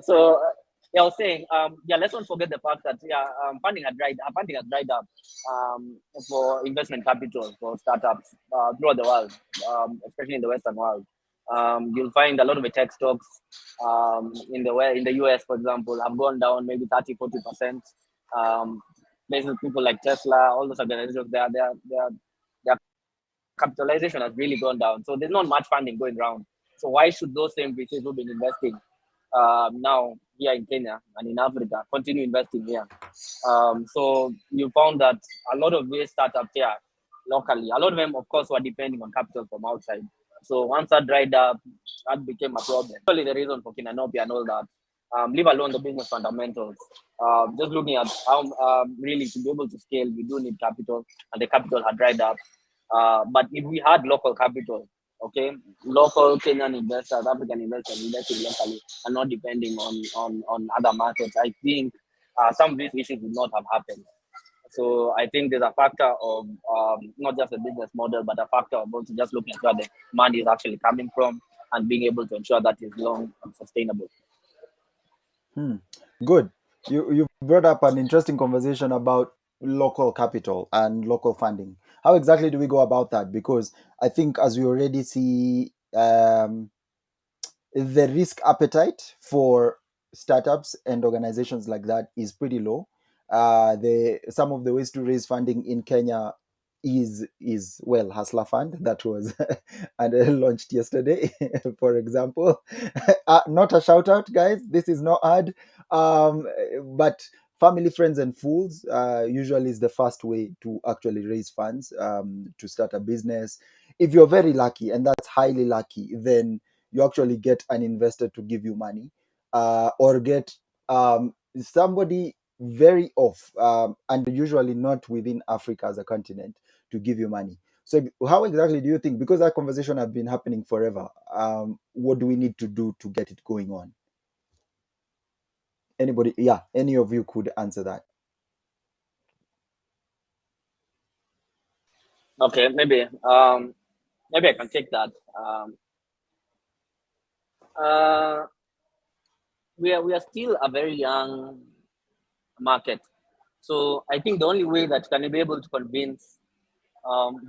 So yeah, I was saying, yeah, let's not forget the fact that funding has dried up for investment capital for startups throughout the world, especially in the Western world. You'll find a lot of the tech stocks in the US, for example, have gone down maybe 30-40%. Places people like Tesla, all those organizations, their capitalization has really gone down. So there's not much funding going around. So why should those same VCs who've been investing now here in Kenya and in Africa continue investing here? So you found that a lot of these startups here locally, a lot of them, of course, were depending on capital from outside. So once that dried up, that became a problem. Probably the reason for Kinanopia and all that. Leave alone the business fundamentals. Just looking at how really to be able to scale, we do need capital, and the capital had dried up. But if we had local capital, okay, local Kenyan investors, African investors investing locally and not depending on other markets, I think some of these issues would not have happened. So I think there's a factor of not just a business model, but a factor of also just looking at where the money is actually coming from and being able to ensure that is long and sustainable. Good. You brought up an interesting conversation about local capital and local funding. How exactly do we go about that? Because I think, as we already see, the risk appetite for startups and organizations like that is pretty low. Some of the ways to raise funding in Kenya is well, Hustler Fund that was and launched yesterday, for example. Not a shout out, guys. This is not ad, but family, friends, and fools usually is the first way to actually raise funds to start a business. If you're very lucky, and that's highly lucky, then you actually get an investor to give you money, or get somebody very off, and usually not within Africa as a continent, to give you money. So how exactly do you think, because that conversation has been happening forever, what do we need to do to get it going on? Anybody? Yeah, any of you could answer that. Okay, maybe I can take that. We are still a very young market, so I think the only way that you can be able to convince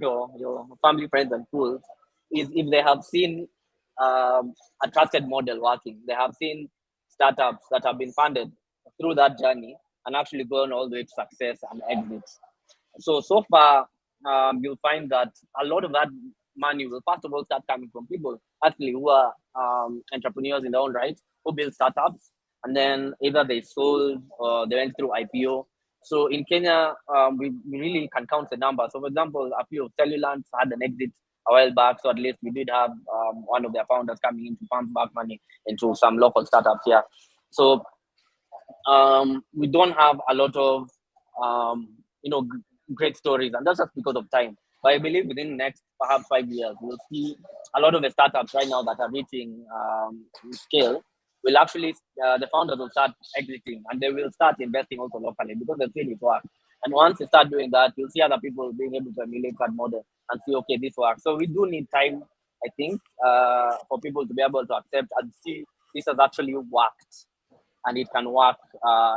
your family, friends, and fools is if they have seen a trusted model working. They have seen startups that have been funded through that journey and actually gone all the way to success and exits. So far, you'll find that a lot of that money will first of all start coming from people actually who are entrepreneurs in their own right, who build startups, and then either they sold or they went through IPO. So in Kenya, we really can count the number. So for example, a few of Cellulants had an exit a while back, so at least we did have one of their founders coming in to pump back money into some local startups here. So we don't have a lot of great stories, and that's just because of time. But I believe within the next perhaps 5 years, we'll see a lot of the startups right now that are reaching scale will actually, the founders will start exiting and they will start investing also locally because they've seen it work. And once they start doing that, you'll see other people being able to emulate that model and see, okay, this works. So we do need time, I think, for people to be able to accept and see this has actually worked and it can work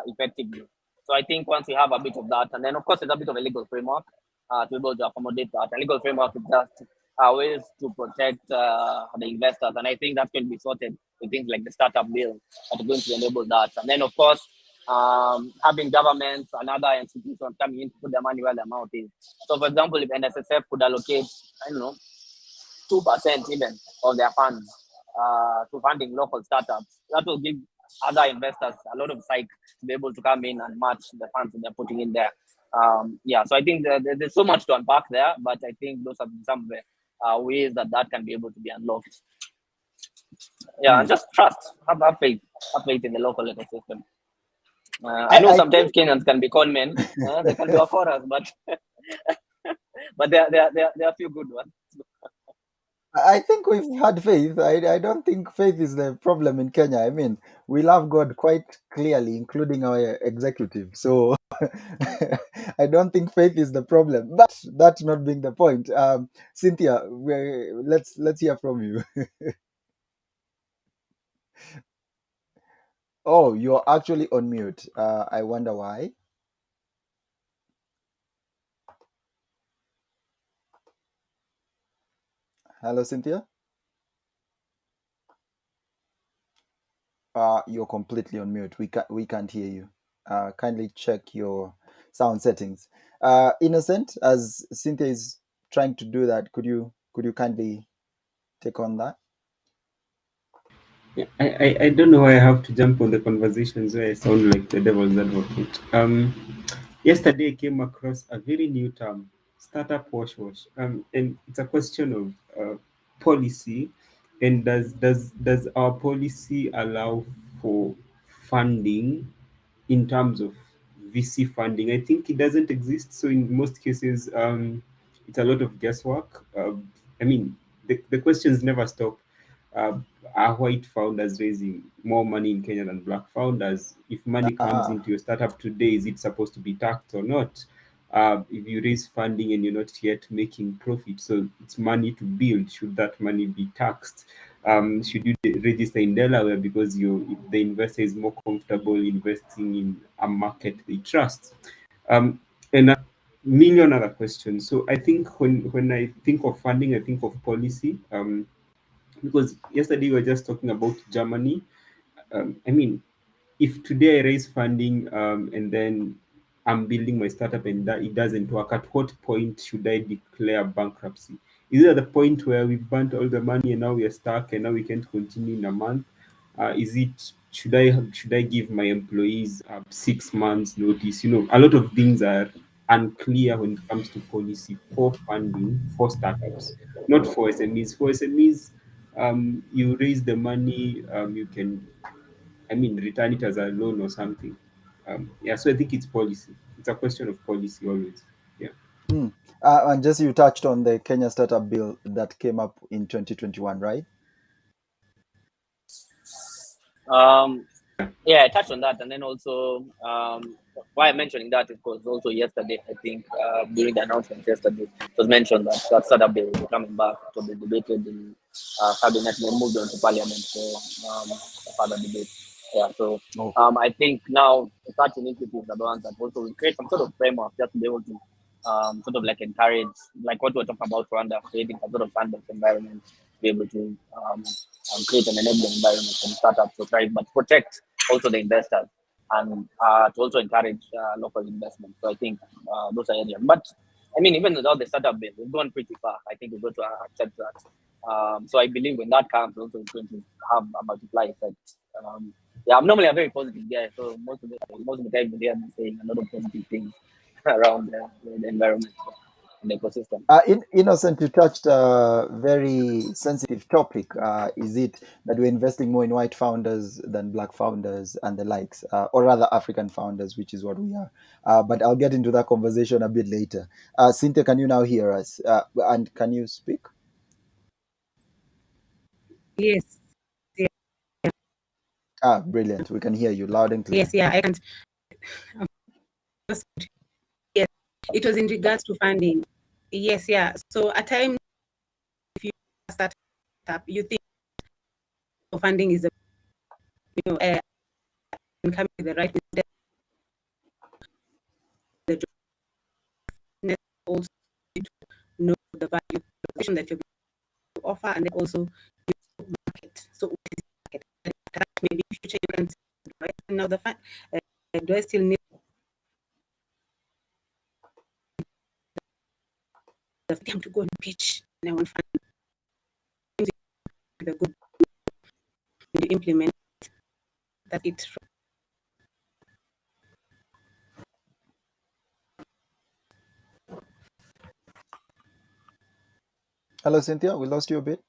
effectively. So I think once we have a bit of that, and then of course there's a bit of a legal framework to be able to accommodate that. A legal framework is just ways to protect the investors, and I think that's going to be sorted with things like the startup bill that are going to enable that. And then of course having governments and other institutions coming in to put their money where their mouth is. So for example, if NSSF could allocate, I don't know, 2% even of their funds to funding local startups, that will give other investors a lot of psych to be able to come in and match the funds that they're putting in there. So I think there's so much to unpack there, but I think those are some of the ways that can be able to be unlocked. Yeah, and just trust, have faith in the local ecosystem. I know I sometimes think Kenyans can be con men, they can be a chorus, but but there are a few good ones. I think we've had faith. I don't think faith is the problem in Kenya. I mean, we love God quite clearly, including our executive. So I don't think faith is the problem. But that not being the point, Cynthia, let's hear from you. Oh, you're actually on mute. I wonder why. Hello, Cynthia. You're completely on mute. We can't hear you. Kindly check your sound settings. Innocent, as Cynthia is trying to do that, could you kindly take on that? Yeah, I don't know why I have to jump on the conversations where I sound like the devil's advocate. Yesterday I came across a very new term, startup wash wash. And it's a question of policy. And does our policy allow for funding in terms of VC funding? I think it doesn't exist. So in most cases, it's a lot of guesswork. I mean, the questions never stop. Uh, are white founders raising more money in Kenya than black founders? If money comes Ah, into your startup today, is it supposed to be taxed or not? If you raise funding and you're not yet making profit, so it's money to build, should that money be taxed? Should you register in Delaware because the investor is more comfortable investing in a market they trust? And a million other questions. So I think when I think of funding, I think of policy. Because yesterday we were just talking about Germany. I mean, if today I raise funding and then I'm building my startup and that it doesn't work, at what point should I declare bankruptcy? Is it at the point where we've burnt all the money and now we are stuck and now we can't continue in a month? Is it should I give my employees 6 months notice? A lot of things are unclear when it comes to policy for funding for startups, not for SMEs. For SMEs, you raise the money, you can, I mean, return it as a loan or something. Yeah, so I think it's policy. It's a question of policy always. Yeah. hmm. And just you touched on the Kenya startup bill that came up in 2021, right? Yeah, I touched on that, and then also why I'm mentioning that is because also yesterday, I think during the announcement yesterday, it was mentioned that that startup bill will be coming back to be debated in cabinet and then moved on to parliament for further debate. Yeah, so Oh. I think now such initiatives are the ones that also will create some sort of framework just to be able to sort of like encourage, like what we're talking about, Rwanda, creating some sort of sandbox environment to be able to create an enabling environment for startups to thrive, but protect also the investors and to also encourage local investment. So I think those are areas. But I mean, even without the startup bill, we've gone pretty far. I think we're going to accept that. So I believe when that comes, also it's going to have a multiply effect. Yeah, I'm normally a very positive guy, so most of the time we hear me saying a lot of positive things around the environment. in the ecosystem. Innocent, you touched a very sensitive topic. Is it that we're investing more in white founders than black founders and the likes, or rather African founders, which is what we are? But I'll get into that conversation a bit later. Cynthia, can you now hear us? And can you speak? Yes. Brilliant. We can hear you loud and clear. Yes, yeah, I can. Yes, it was in regards to funding. Yes, yeah. So at times, if you start up, you think funding is coming with the right the also know the value proposition that you're going to offer, and then also market. So market. Maybe future you can right now the fact do I still need the time to go and pitch and I want find the good to implement that it. Hello, Cynthia. We lost you a bit.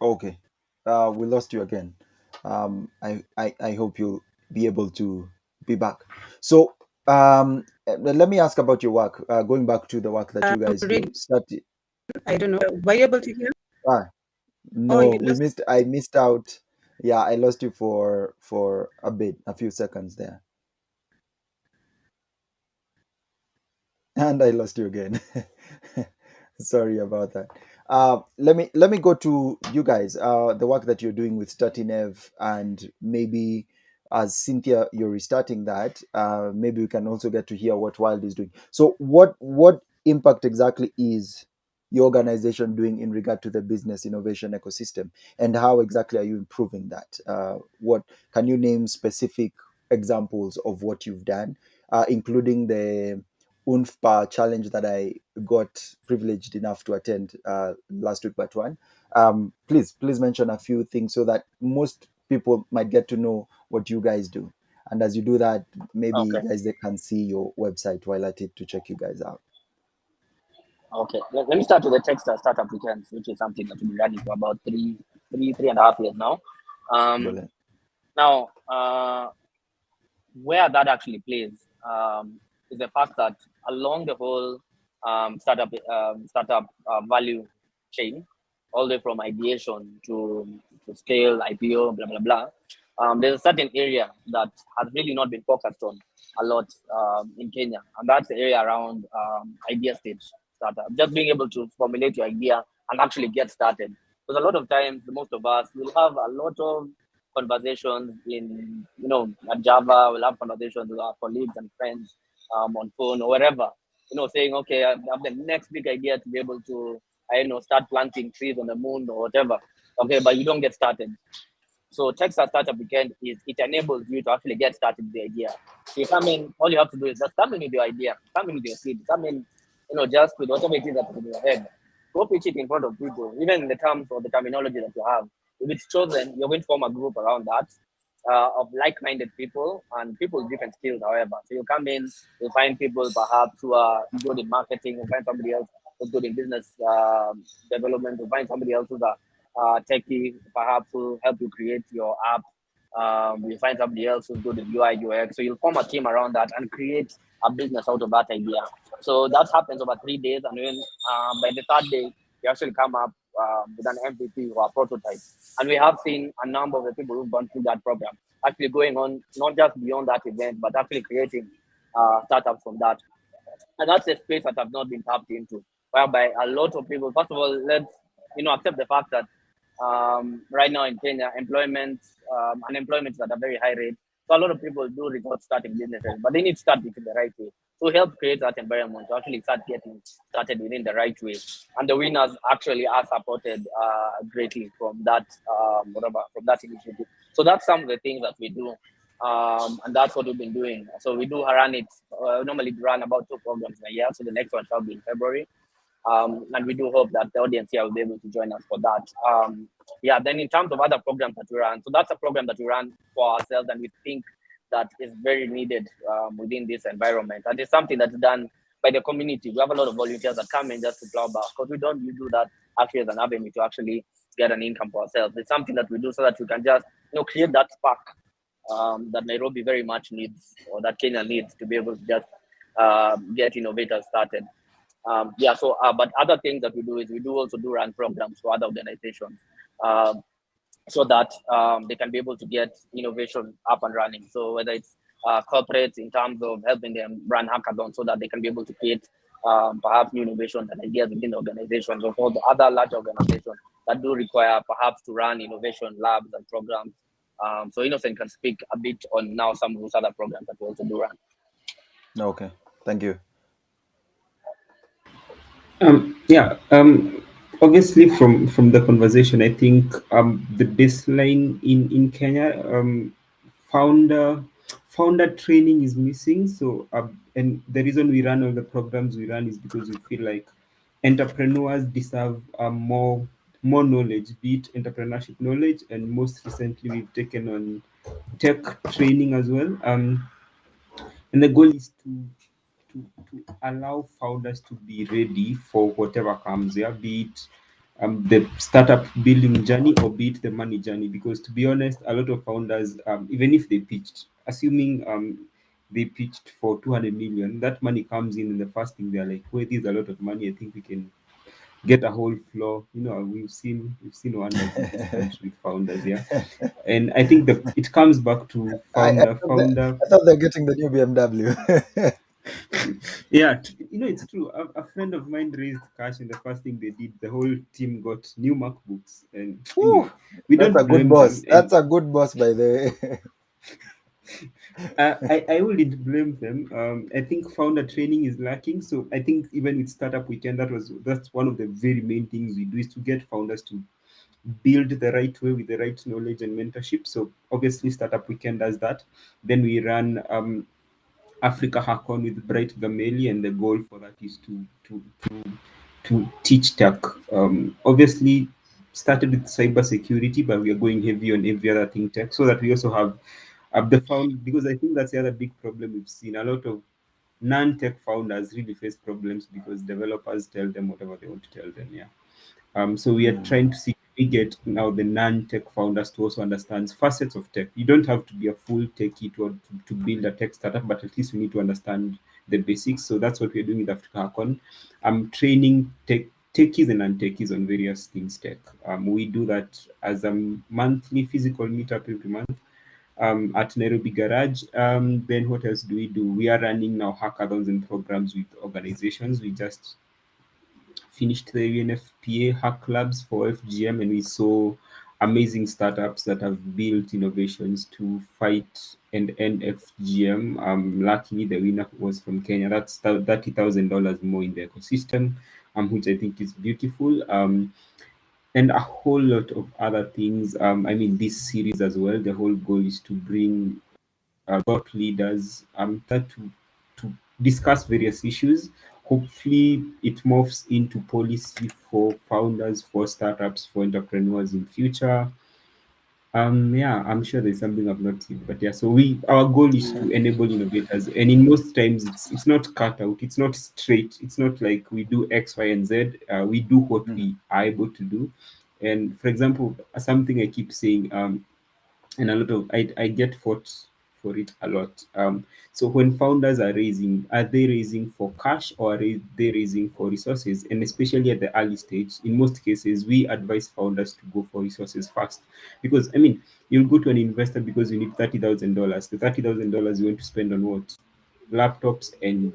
Okay. We lost you again. I hope you'll be able to be back. So let me ask about your work. Going back to the work that you guys do. I don't know. Were you able to hear? No, I missed out. Yeah, I lost you for a few seconds there. And I lost you again. Sorry about that. Let me go to you guys. The work that you're doing with Startinev, and maybe as Cynthia, you're restarting that. Maybe we can also get to hear what Wild is doing. So, what impact exactly is your organization doing in regard to the business innovation ecosystem, and how exactly are you improving that? What can you name specific examples of what you've done, including the UNFPA challenge that I got privileged enough to attend last week, but one. Please mention a few things so that most people might get to know what you guys do. And as you do that, maybe Okay. guys they can see your website while at it to check you guys out. Okay. Let me start with the Techstars startup weekends, which is something that we've been running for about three and a half years now. Brilliant. Now, where that actually plays is the fact that along the whole startup value chain, all the way from ideation to scale, IPO, blah blah blah. There's a certain area that has really not been focused on a lot in Kenya, and that's the area around idea stage startup. Just being able to formulate your idea and actually get started. Because a lot of times, most of us will have a lot of conversations in at Java. We'll have conversations with our colleagues and friends on phone or wherever. Saying, okay, I have the next big idea to be able to start planting trees on the moon or whatever. Okay, but you don't get started. So Texas Startup Weekend it enables you to actually get started with the idea. So you come in, all you have to do is just come in with your idea, come in with your seed, come in, just with whatever it is that's in your head. Go pitch it in front of people, even in the terms or the terminology that you have. If it's chosen, you're going to form a group around that of like-minded people and people with different skills, however. So you come in, you'll find people perhaps who are good in marketing, you'll find somebody else who's good in business development, you'll find somebody else who's a techie, perhaps will help you create your app. You find somebody else who's good in UI, UX. So you'll form a team around that and create a business out of that idea. So that happens over 3 days. And then by the third day, you actually come up with an MVP or a prototype. And we have seen a number of the people who've gone through that program actually going on, not just beyond that event, but actually creating startups from that. And that's a space that have not been tapped into, whereby a lot of people, first of all, let's accept the fact that right now in Kenya, unemployment is at a very high rate. So a lot of people do resort starting businesses, but they need to start it in the right way. So help create that environment to actually start getting started within the right way. And the winners actually are supported greatly from that from that initiative. So that's some of the things that we do. And that's what we've been doing. So we do run it, normally run about 2 programs a year. So the next one shall be in February. And we do hope that the audience here will be able to join us for that. Then in terms of other programs that we run, so that's a program that we run for ourselves, and we think that is very needed within this environment. And it's something that's done by the community. We have a lot of volunteers that come in just to plow back, because we don't do that actually as an avenue to actually get an income for ourselves. It's something that we do so that we can just create that spark that Nairobi very much needs, or that Kenya needs, to be able to just get innovators started. But other things that we do is we do also do run programs for other organizations, so that they can be able to get innovation up and running. So whether it's corporates, in terms of helping them run hackathons, so that they can be able to create perhaps new innovations and ideas within the organizations, or for the other large organizations that do require perhaps to run innovation labs and programs. So Innocent can speak a bit on now some of those other programs that we also do run. Okay, thank you. Yeah. Obviously, from the conversation, I think the baseline in Kenya, founder training is missing. So, and the reason we run all the programs we run is because we feel like entrepreneurs deserve more knowledge, be it entrepreneurship knowledge, and most recently we've taken on tech training as well. And the goal is to allow founders to be ready for whatever comes, yeah, be it the startup building journey or be it the money journey. Because to be honest, a lot of founders, even if they pitched, assuming they pitched for 200 million, that money comes in, and the first thing they're like, wait, this is a lot of money. I think we can get a whole floor. We've seen wonders in this country with founders, yeah. And I think that it comes back to I, I, thought founder. I thought they're getting the new BMW. Yeah, it's true. A friend of mine raised cash, and the first thing they did, the whole team got new MacBooks. And Whew, anyway, we that's a don't good blame them. boss. And That's a good boss, by the way. I wouldn't blame them. I think founder training is lacking. So I think even with Startup Weekend, that's one of the very main things we do, is to get founders to build the right way with the right knowledge and mentorship. So obviously, Startup Weekend does that. Then we run Africa Hackon with Bright Gameli, and the goal for that is to teach tech. Obviously, started with cybersecurity, but we are going heavy on every other thing tech, so that we also have the found, because I think that's the other big problem we've seen. A lot of non-tech founders really face problems because developers tell them whatever they want to tell them. Yeah. So we are trying to see, we get now the non-tech founders to also understand facets of tech. You don't have to be a full techie to build a tech startup, but at least you need to understand the basics. So that's what we're doing with Africa Hackon. I'm training techies and non-techies on various things tech. We do that as a monthly physical meetup every month at Nairobi Garage. Then what else do we do? We are running now hackathons and programs with organizations. We just finished the UNFPA Hack Clubs for FGM, and we saw amazing startups that have built innovations to fight and end FGM. Luckily, the winner was from Kenya. That's $30,000 more in the ecosystem, which I think is beautiful. And a whole lot of other things. This series as well, the whole goal is to bring thought leaders to discuss various issues. Hopefully, it morphs into policy for founders, for startups, for entrepreneurs in future. Yeah, I'm sure there's something I've not seen, but yeah. So our goal is to enable innovators, and in most times it's not cut out, it's not straight, it's not like we do X, Y, and Z. We do what we are able to do. And for example, something I keep saying, and a lot of I get fought for it a lot. So when founders are they raising for cash, or are they raising for resources? And especially at the early stage, in most cases, we advise founders to go for resources first, because you'll go to an investor because you need $30,000. The $30,000 you want to spend on what? Laptops and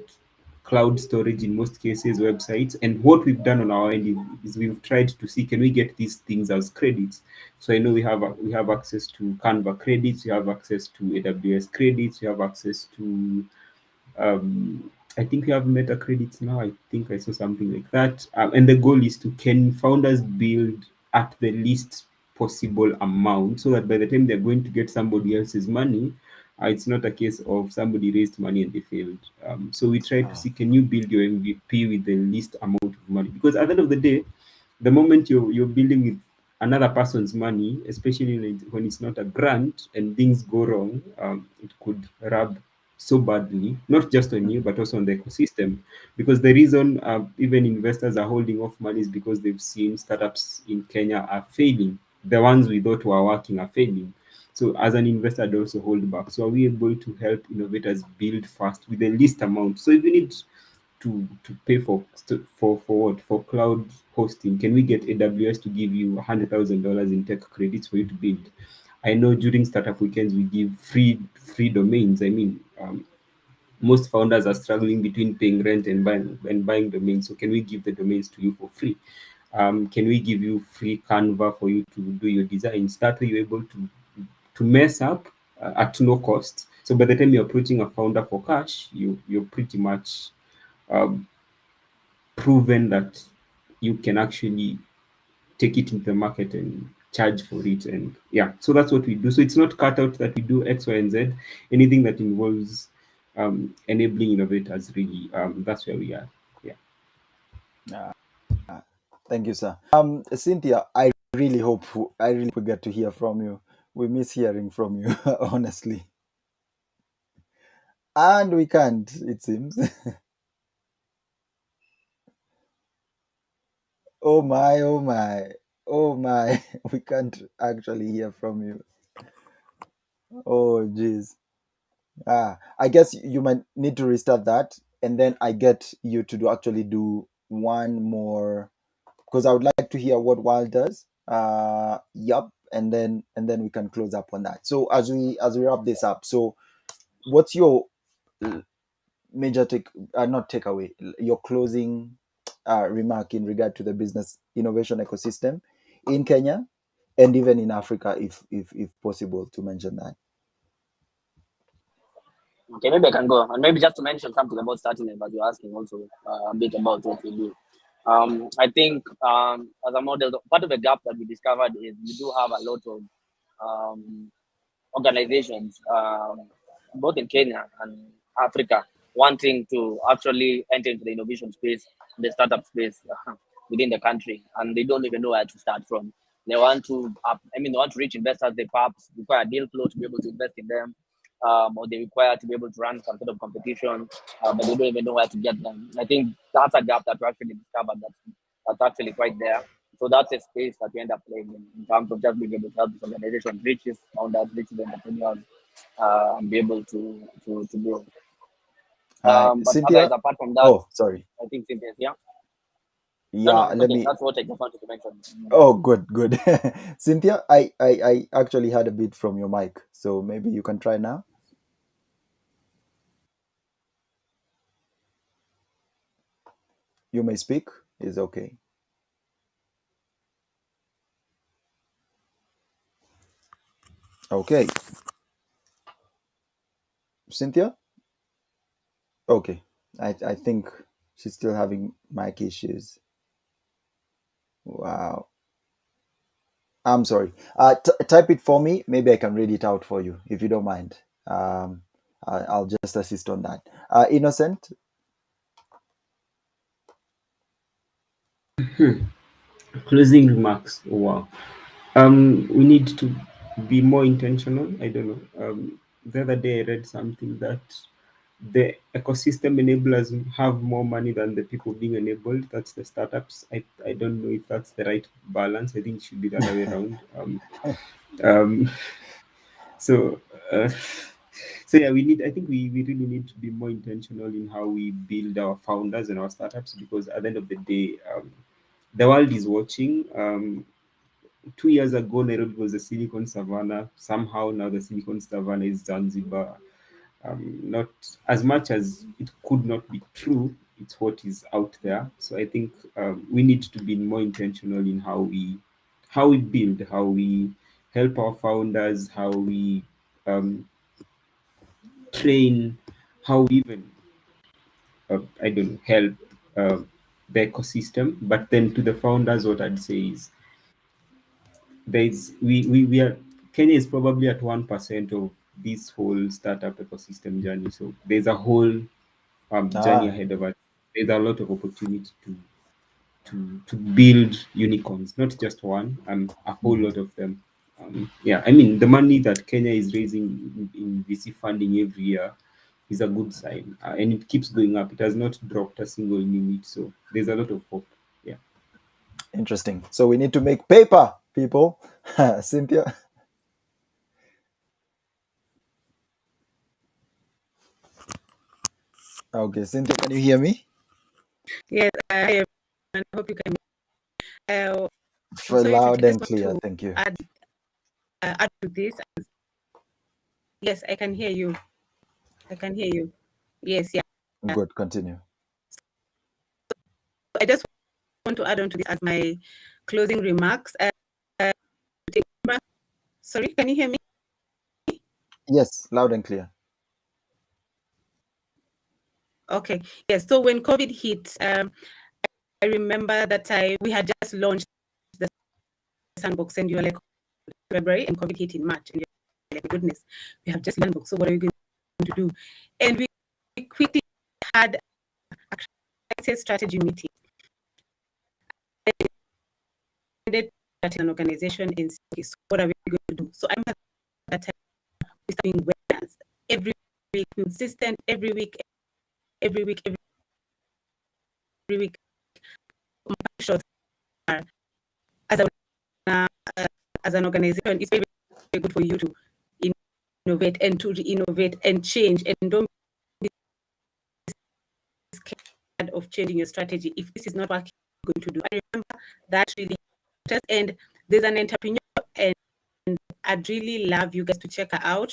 cloud storage, in most cases websites. And what we've done on our end is we've tried to see, can we get these things as credits? So I know we have access to Canva credits, we have access to AWS credits, we have access to I think we have Meta credits now. I think I saw something like that. And the goal is to, can founders build at the least possible amount, so that by the time they're going to get somebody else's money, it's not a case of somebody raised money and they failed. So we try to see, can you build your MVP with the least amount of money? Because at the end of the day, the moment you're building with another person's money, especially when it's not a grant and things go wrong, it could rub so badly, not just on you, but also on the ecosystem. Because the reason even investors are holding off money is because they've seen startups in Kenya are failing. The ones we thought were working are failing. So as an investor, I'd also hold back. So are we able to help innovators build fast with the least amount? So if you need to pay for cloud hosting, can we get AWS to give you $100,000 in tech credits for you to build? I know during startup weekends we give free domains. I mean, most founders are struggling between paying rent and buying domains. So can we give the domains to you for free? Can we give you free Canva for you to do your designs? That way you're able to mess up at no cost. So by the time you're approaching a founder for cash, you're pretty much um, proven that you can actually take it into the market and charge for it. And yeah, so that's what we do. So it's not cut out that we do X, Y, and Z. Anything that involves enabling innovators, really, that's where we are. Yeah. Thank you, sir. Cynthia, I really hope we get to hear from you. We miss hearing from you, honestly. And we can't, it seems. Oh my, oh my, oh my. We can't actually hear from you. Oh, jeez. I guess you might need to restart that, and then I get you to actually do one more, because I would like to hear what Wild does. Yup, and then we can close up on that. So as we wrap this up, so what's your major not takeaway, your closing remark in regard to the business innovation ecosystem in Kenya and even in Africa, if possible to mention that. Okay, maybe I can go. And maybe just to mention something about Startinev, but you're asking also a bit about what we do. I think as a model, part of the gap that we discovered is we do have a lot of organizations, both in Kenya and Africa, wanting to actually enter into the innovation space, the startup space within the country, and they don't even know where to start from. They want to, they want to reach investors. They perhaps require deal flow to be able to invest in them, or they require to be able to run some sort of competition, but they don't even know where to get them. I think that's a gap that we actually discovered that's actually quite there. So that's a space that we end up playing in terms of just being able to help this organization reach its founders, reach the entrepreneurs, and be able to grow. But otherwise, Cynthia. apart from that, Oh, sorry. I think Cynthia, yeah. No, Yeah, no, it's let okay. me. That's what I just wanted to mention. Oh, good. Cynthia, I actually had a bit from your mic, so maybe you can try now. You may speak. Is okay. Okay, Cynthia. Okay, I think she's still having mic issues. Wow. I'm sorry. Type it for me. Maybe I can read it out for you if you don't mind. Um, I'll just assist on that. Innocent. Closing remarks. Oh, wow. We need to be more intentional. I don't know. The other day I read something that the ecosystem enablers have more money than the people being enabled. That's the startups. I don't know if that's the right balance. I think it should be the other way around. Um, so uh, so yeah, I think we really need to be more intentional in how we build our founders and our startups, because at the end of the day, the world is watching. 2 years ago, Nairobi was the Silicon Savannah. Somehow now the Silicon Savannah is Zanzibar. Not as much as it could not be true, it's what is out there. So I think we need to be more intentional in how we build, how we help our founders, how we train, how we even I don't know, help the ecosystem. But then to the founders, what I'd say is there's we are Kenya is probably at 1% of this whole startup ecosystem journey. So there's a whole journey Ah, ahead of us. There's a lot of opportunity to to build unicorns, not just one, a whole lot of them. Yeah, I mean, the money that Kenya is raising in VC funding every year is a good sign, and it keeps going up. It has not dropped a single minute, so there's a lot of hope. Yeah. Interesting. So we need to make paper, people. Cynthia. Okay, Cynthia, can you hear me? Yes, I hope you can. For Sorry, loud I and just want clear. to Thank you. add to this. Yes, I can hear you. I can hear you. Yes, yeah. Good. Continue. I just want to add on to this as my closing remarks. Sorry, can you hear me? Yes, loud and clear. Okay. Yes. So when COVID hit, I remember that we had just launched the sandbox, and you were like February, and COVID hit in March, and you're like, goodness, we have just sandbox. So what are we going to do? And we quickly had a crisis strategy meeting. An organization in Singapore. So what are we going to do? So I'm at that time we started doing webinars every week, consistent every week, every week. As as an organization, it's very, very good for you to innovate and to re-innovate and change, and don't be scared of changing your strategy. If this is not what you're going to do, I remember that really. And there's an entrepreneur, and I'd really love you guys to check her out.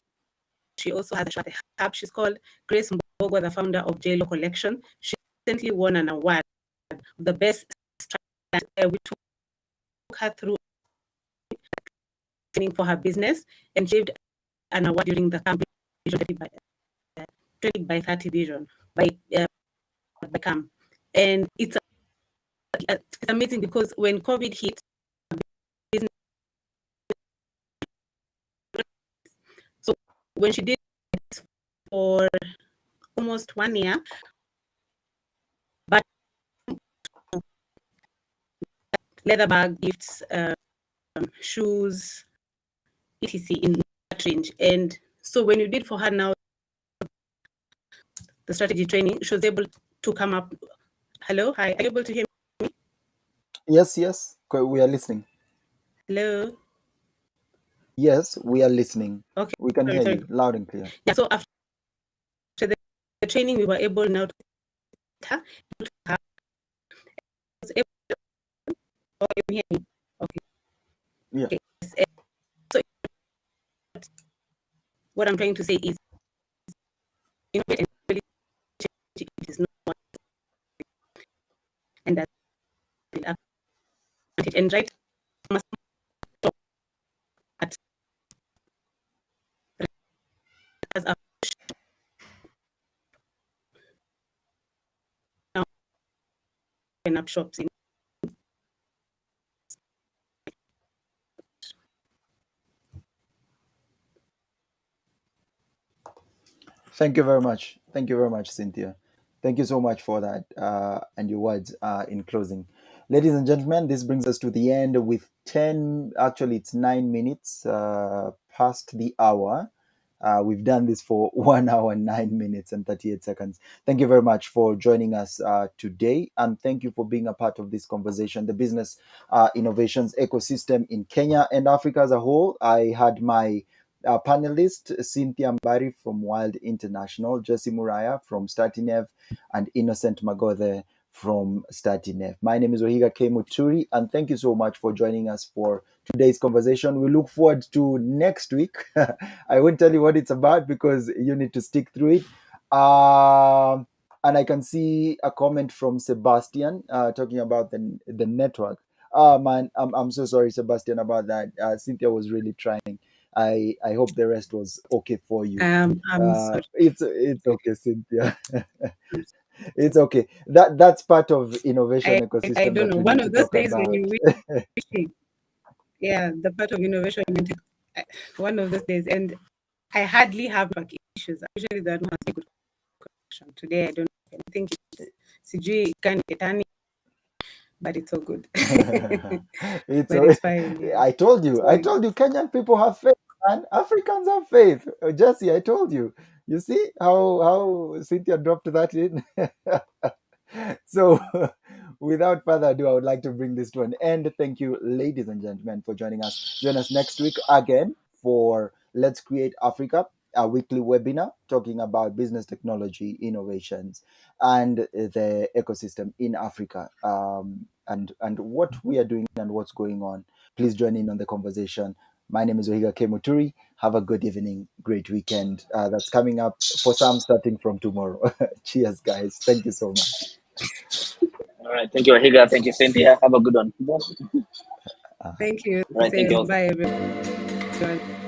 She also has a hub. She's called Grace Mbogo, the founder of JLo Collection. She recently won an award, the best strategy. We took her through training for her business, and she received an award during the camp 20 by 30 vision by CAM. And it's amazing because when COVID hit, so when she did it for almost 1 year, but leather bag, gifts, shoes, etc. in that range. And so when you did for her now, the strategy training, she was able to come up. Hello, hi, are you able to hear me? Yes, yes, we are listening. Hello. Yes, we are listening. Okay, we can hear you loud and clear. Yeah, so after the training, we were able now to have. Oh, you hear me? Okay. Yeah. Okay. So what I'm trying to say is, it is not, and that and right as a now open up shops in. Thank you very much. Thank you very much, Cynthia. Thank you so much for that and your words in closing. Ladies and gentlemen, this brings us to the end with 10, actually, it's 9 minutes past the hour. We've done this for 1 hour, 9 minutes, and 38 seconds. Thank you very much for joining us today. And thank you for being a part of this conversation, the business innovations ecosystem in Kenya and Africa as a whole. I had my panelist Cynthia Mbari from Wild International, Jesse Muraya from Startinev, and Innocent Magothe from Startinev. My name is Wahiga K. Muturi, and thank you so much for joining us for today's conversation. We look forward to next week. I won't tell you what it's about because you need to stick through it. And I can see a comment from Sebastian talking about the network. Man, I'm so sorry, Sebastian, about that. Cynthia was really trying. I hope the rest was okay for you. I'm sorry. It's okay, Cynthia. It's okay. That's part of innovation ecosystem. I don't know. That we One need of to those talk days about. when you wish, yeah, the part of innovation. One of those days, and I hardly have back issues. Usually, that one has a good connection. Today, I don't think it's CG can get any. but it's all good. It's But it's fine. Yeah. I told you, So, Kenyan people have faith, and Africans have faith. Jesse, I told you. You see how Cynthia dropped that in. So, without further ado, I would like to bring this to an end. Thank you, ladies and gentlemen, for joining us. Join us next week again for Let's Create Africa, a weekly webinar talking about business technology innovations and the ecosystem in Africa, and what we are doing and what's going on. Please join in on the conversation. My name is Ohiga Kemuturi. Have a good evening, great weekend. That's coming up for some starting from tomorrow. Cheers, guys. Thank you so much. All right. Thank you, Ahiga. Thank you, Cynthia. Have a good one. All thank you. right. Thank you. Bye, everyone.